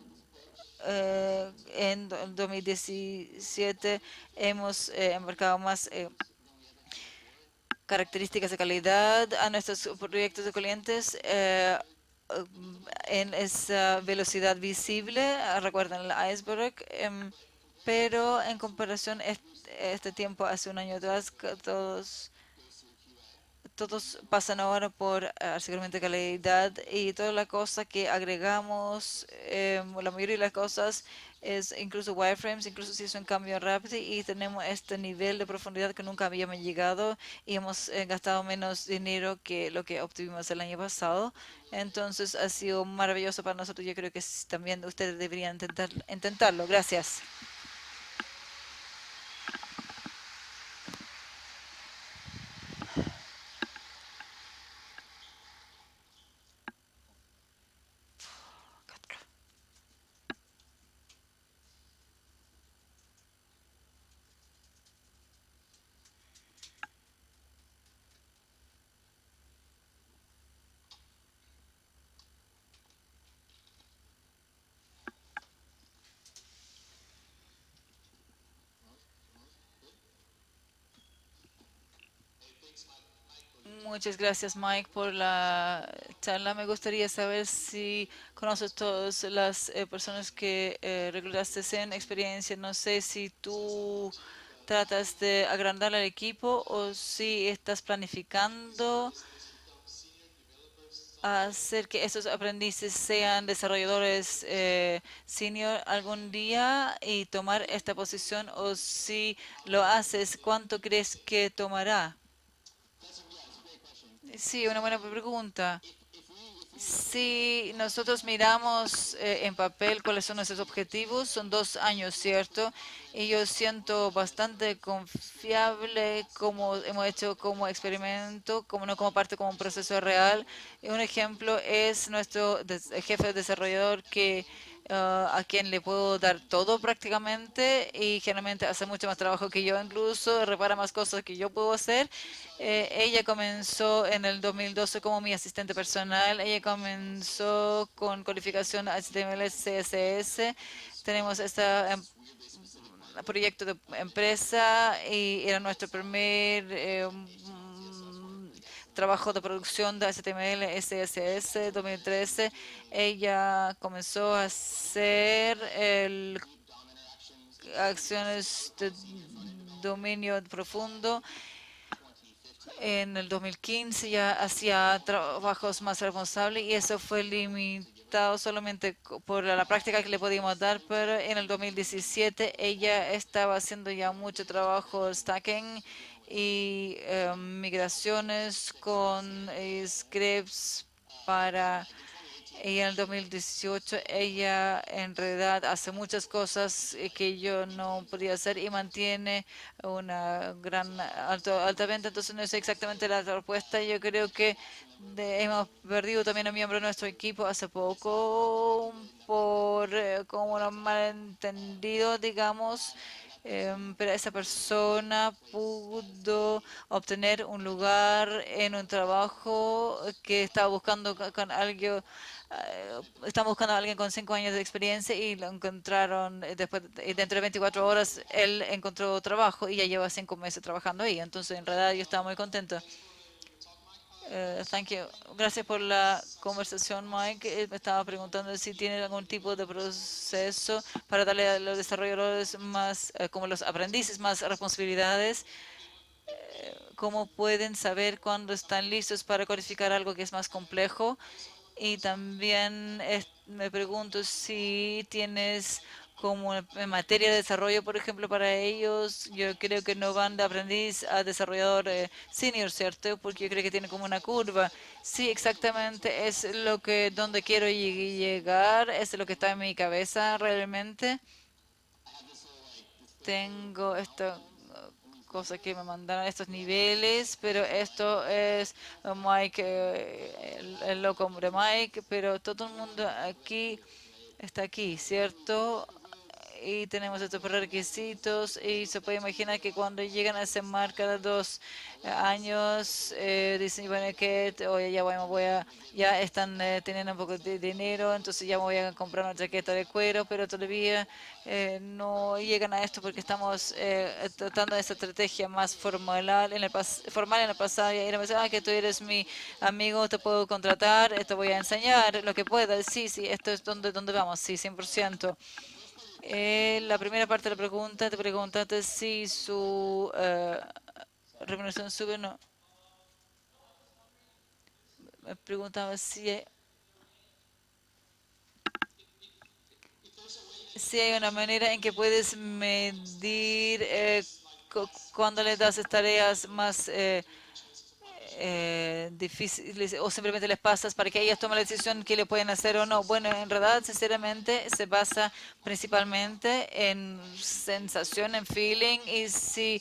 en 2017 hemos embarcado más características de calidad a nuestros proyectos de clientes en esa velocidad visible. Recuerden el iceberg, pero en comparación este tiempo hace un año atrás, todos pasan ahora por seguramente calidad y toda la cosa que agregamos, la mayoría de las cosas es incluso wireframes, incluso si es un cambio rápido y tenemos este nivel de profundidad que nunca habíamos llegado y hemos gastado menos dinero que lo que obtuvimos el año pasado. Entonces ha sido maravilloso para nosotros. Yo creo que también ustedes deberían intentarlo. Gracias. Muchas gracias, Mike, por la charla. Me gustaría saber si conoces todas las personas que reclutaste en experiencia. No sé si tú tratas de agrandar al equipo o si estás planificando hacer que esos aprendices sean desarrolladores senior algún día y tomar esta posición, o si lo haces, ¿cuánto crees que tomará? Sí, una buena pregunta. Si nosotros miramos en papel cuáles son nuestros objetivos, son 2 años, ¿cierto? Y yo siento bastante confiable como hemos hecho como experimento, como no como parte, como un proceso real. Y un ejemplo es nuestro jefe desarrollador que a quien le puedo dar todo prácticamente y generalmente hace mucho más trabajo que yo, incluso repara más cosas que yo puedo hacer. Ella comenzó en el 2012 como mi asistente personal. Ella comenzó con codificación HTML, CSS. Tenemos este proyecto de empresa y era nuestro primer trabajo de producción de HTML, CSS 2013. Ella comenzó a hacer acciones de dominio profundo. En el 2015 ya hacía trabajos más responsables y eso fue limitado solamente por la práctica que le podíamos dar, pero en el 2017 ella estaba haciendo ya mucho trabajo stacking y migraciones con scripts para y en el 2018 ella en realidad hace muchas cosas que yo no podía hacer y mantiene una gran alta venta. Entonces no sé exactamente la respuesta. Yo creo que hemos perdido también a un miembro de nuestro equipo hace poco por como un malentendido, digamos. Pero esa persona pudo obtener un lugar en un trabajo que estaba buscando con alguien. Estamos buscando a alguien con 5 años de experiencia y lo encontraron después, dentro de 24 horas, él encontró trabajo y ya lleva 5 meses trabajando ahí. Entonces, en realidad, yo estaba muy contento. Thank you. Gracias por la conversación, Mike. Me estaba preguntando si tiene algún tipo de proceso para darle a los desarrolladores más, como los aprendices, más responsabilidades. ¿Cómo pueden saber cuándo están listos para codificar algo que es más complejo? Y también me pregunto si tienes como en materia de desarrollo, por ejemplo, para ellos, yo creo que no van de aprendiz a desarrollador senior, ¿cierto? Porque yo creo que tiene como una curva. Sí, exactamente, es lo que donde quiero llegar, es lo que está en mi cabeza realmente. Tengo esta cosa que me mandaron estos niveles, pero esto es Mike, el loco hombre Mike, pero todo el mundo aquí está aquí, ¿cierto? Y tenemos estos requisitos y se puede imaginar que cuando llegan a ese mar cada 2 años dicen, bueno, que oye, ya ya están teniendo un poco de dinero, entonces ya me voy a comprar una chaqueta de cuero, pero todavía no llegan a esto porque estamos tratando de esta estrategia más formal formal en el pasado. Y me dicen, que tú eres mi amigo, te puedo contratar, te voy a enseñar lo que puedas. Sí, sí, esto es donde vamos, sí, 100%. La primera parte de la pregunta, te preguntaste si su remuneración sube o no. Me preguntaba si hay una manera en que puedes medir cuando le das tareas más difíciles o simplemente les pasas para que ellas tomen la decisión que le pueden hacer o no. Bueno, en realidad, sinceramente, se basa principalmente en sensación, en feeling y si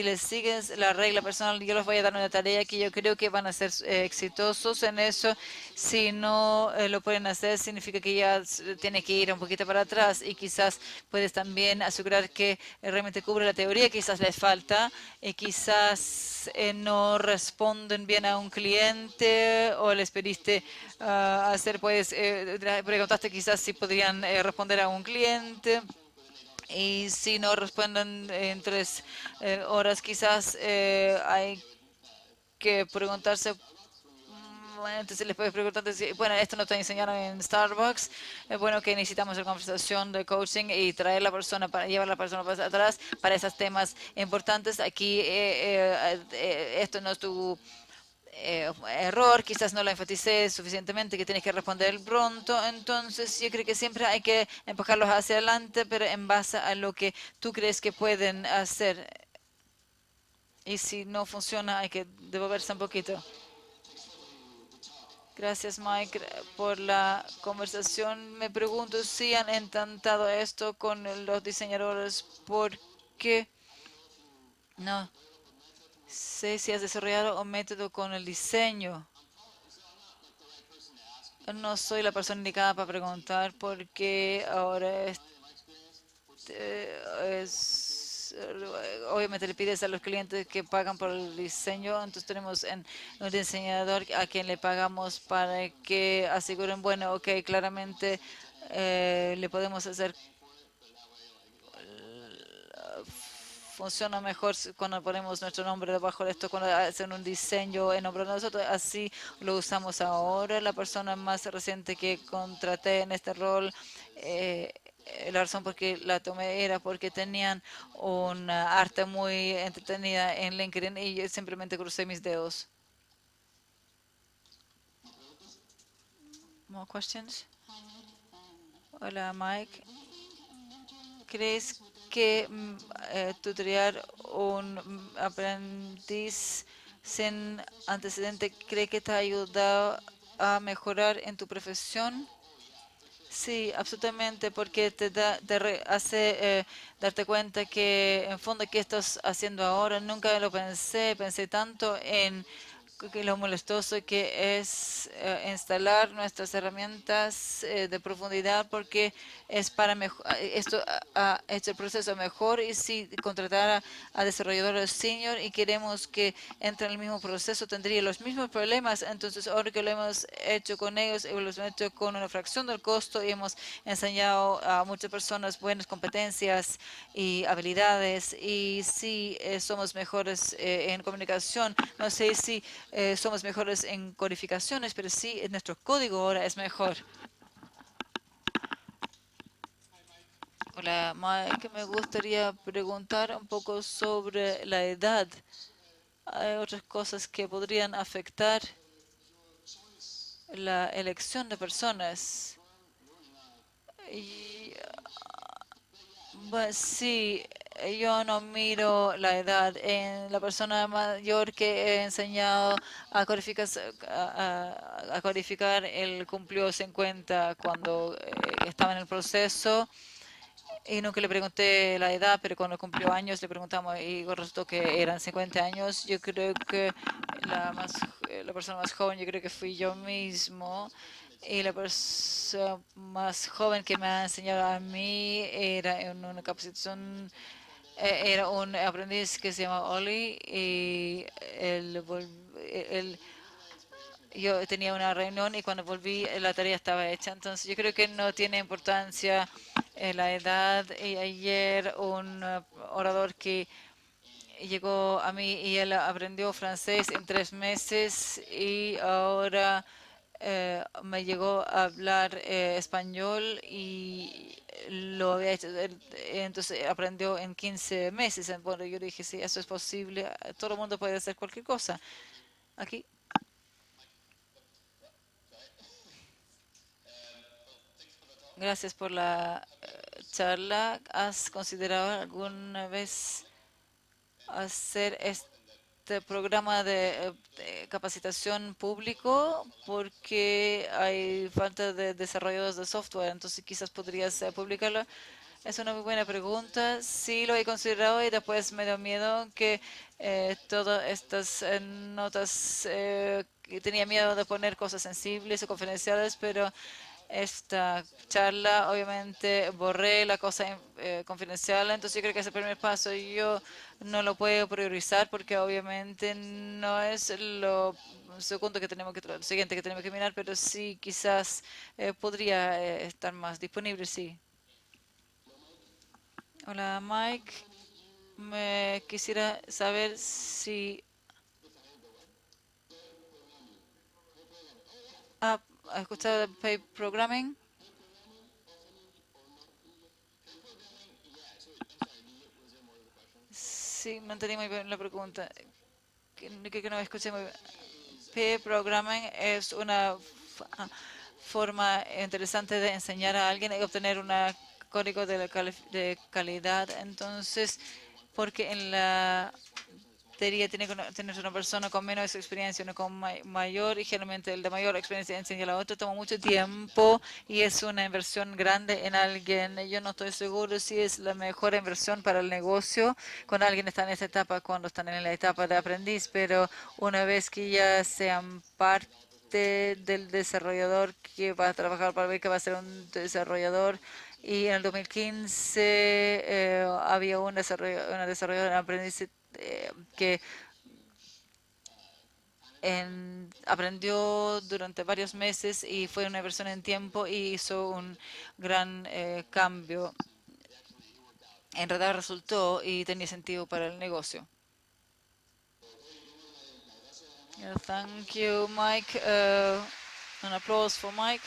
les sigues la regla personal, yo les voy a dar una tarea que yo creo que van a ser exitosos en eso. Si no lo pueden hacer, significa que ya tiene que ir un poquito para atrás y quizás puedes también asegurar que realmente cubre la teoría, quizás les falta y quizás no responden bien a un cliente o les pediste hacer, pues, preguntaste quizás si podrían responder a un cliente. Y si no responden en 3 horas, quizás hay que preguntarse. Entonces les puedes preguntar, bueno, esto no te enseñaron en Starbucks, es bueno que necesitamos una conversación de coaching y traer la persona, para llevar a la persona para atrás para esos temas importantes. Aquí esto no es tu error, quizás no lo enfaticé suficientemente, que tienes que responder pronto. Entonces, yo creo que siempre hay que empujarlos hacia adelante, pero en base a lo que tú crees que pueden hacer. Y si no funciona, hay que devolverse un poquito. Gracias, Mike, por la conversación. Me pregunto si han intentado esto con los diseñadores, porque no sé si has desarrollado un método con el diseño. No soy la persona indicada para preguntar porque ahora obviamente le pides a los clientes que pagan por el diseño, entonces tenemos un diseñador a quien le pagamos para que aseguren, bueno, ok, claramente le podemos hacer funciona mejor cuando ponemos nuestro nombre debajo de esto, cuando hacen un diseño en nombre de nosotros. Así lo usamos ahora. La persona más reciente que contraté en este rol, la razón por que la tomé era porque tenían una arte muy entretenida en LinkedIn y yo simplemente crucé mis dedos. More questions? Hola, Mike. ¿Crees que tutorear un aprendiz sin antecedente cree que te ha ayudado a mejorar en tu profesión? Sí, absolutamente, porque hace darte cuenta que en fondo qué estás haciendo ahora. Nunca lo pensé tanto en que lo molestoso que es instalar nuestras herramientas de profundidad porque es para esto ha hecho el proceso mejor y si contratara a desarrolladores senior y queremos que entre en el mismo proceso tendría los mismos problemas. Entonces ahora que lo hemos hecho con ellos, lo hemos hecho con una fracción del costo y hemos enseñado a muchas personas buenas competencias y habilidades y si somos mejores en comunicación, no sé si somos mejores en codificaciones, pero sí nuestro código ahora es mejor. Hola, Mike, me gustaría preguntar un poco sobre la edad. Hay otras cosas que podrían afectar la elección de personas. Y, pues sí, yo no miro la edad. En la persona mayor que he enseñado a codificar, a codificar, él cumplió 50 cuando estaba en el proceso. Y nunca le pregunté la edad, pero cuando cumplió años le preguntamos y resultó que eran 50 años. Yo creo que la persona más joven, yo creo que fui yo mismo. Y la persona más joven que me ha enseñado a mí era en una capacitación, era un aprendiz que se llama Oli y él yo tenía una reunión y cuando volví la tarea estaba hecha. Entonces yo creo que no tiene importancia la edad. Y ayer un orador que llegó a mí y él aprendió francés en 3 meses y ahora me llegó a hablar español y lo había hecho. Entonces aprendió en 15 meses. Bueno, yo dije, sí, eso es posible. Todo el mundo puede hacer cualquier cosa. Aquí. Gracias por la charla. ¿Has considerado alguna vez hacer este programa de capacitación público? Porque hay falta de desarrolladores de software, entonces quizás podrías publicarlo. Es una muy buena pregunta. Sí, lo he considerado y después me dio miedo que todas estas notas, que tenía miedo de poner cosas sensibles o confidenciales, pero esta charla, obviamente borré la cosa confidencial, entonces yo creo que ese primer paso yo no lo puedo priorizar porque obviamente no es lo segundo que tenemos lo siguiente que tenemos que mirar, pero sí quizás podría estar más disponible, sí. Hola Mike, me quisiera saber si ¿has escuchado de Pay Programming? Sí, no entendí muy bien la pregunta. Que no escuché muy bien. Peer programming es una forma interesante de enseñar a alguien y obtener un código de, de calidad. Entonces, porque en la teoría tiene que tener una persona con menos experiencia, una con mayor, y generalmente el de mayor experiencia enseña a la otra, toma mucho tiempo y es una inversión grande en alguien. Yo no estoy seguro si es la mejor inversión para el negocio cuando alguien está en esa etapa, cuando están en la etapa de aprendiz, pero una vez que ya sean parte del desarrollador que va a trabajar para ver que va a ser un desarrollador. Y en el 2015 había una desarrolladora en aprendiz que aprendió durante varios meses y fue una inversión en tiempo y hizo un gran cambio. En realidad resultó y tenía sentido para el negocio. Yeah, thank you, Mike. An applause for Mike.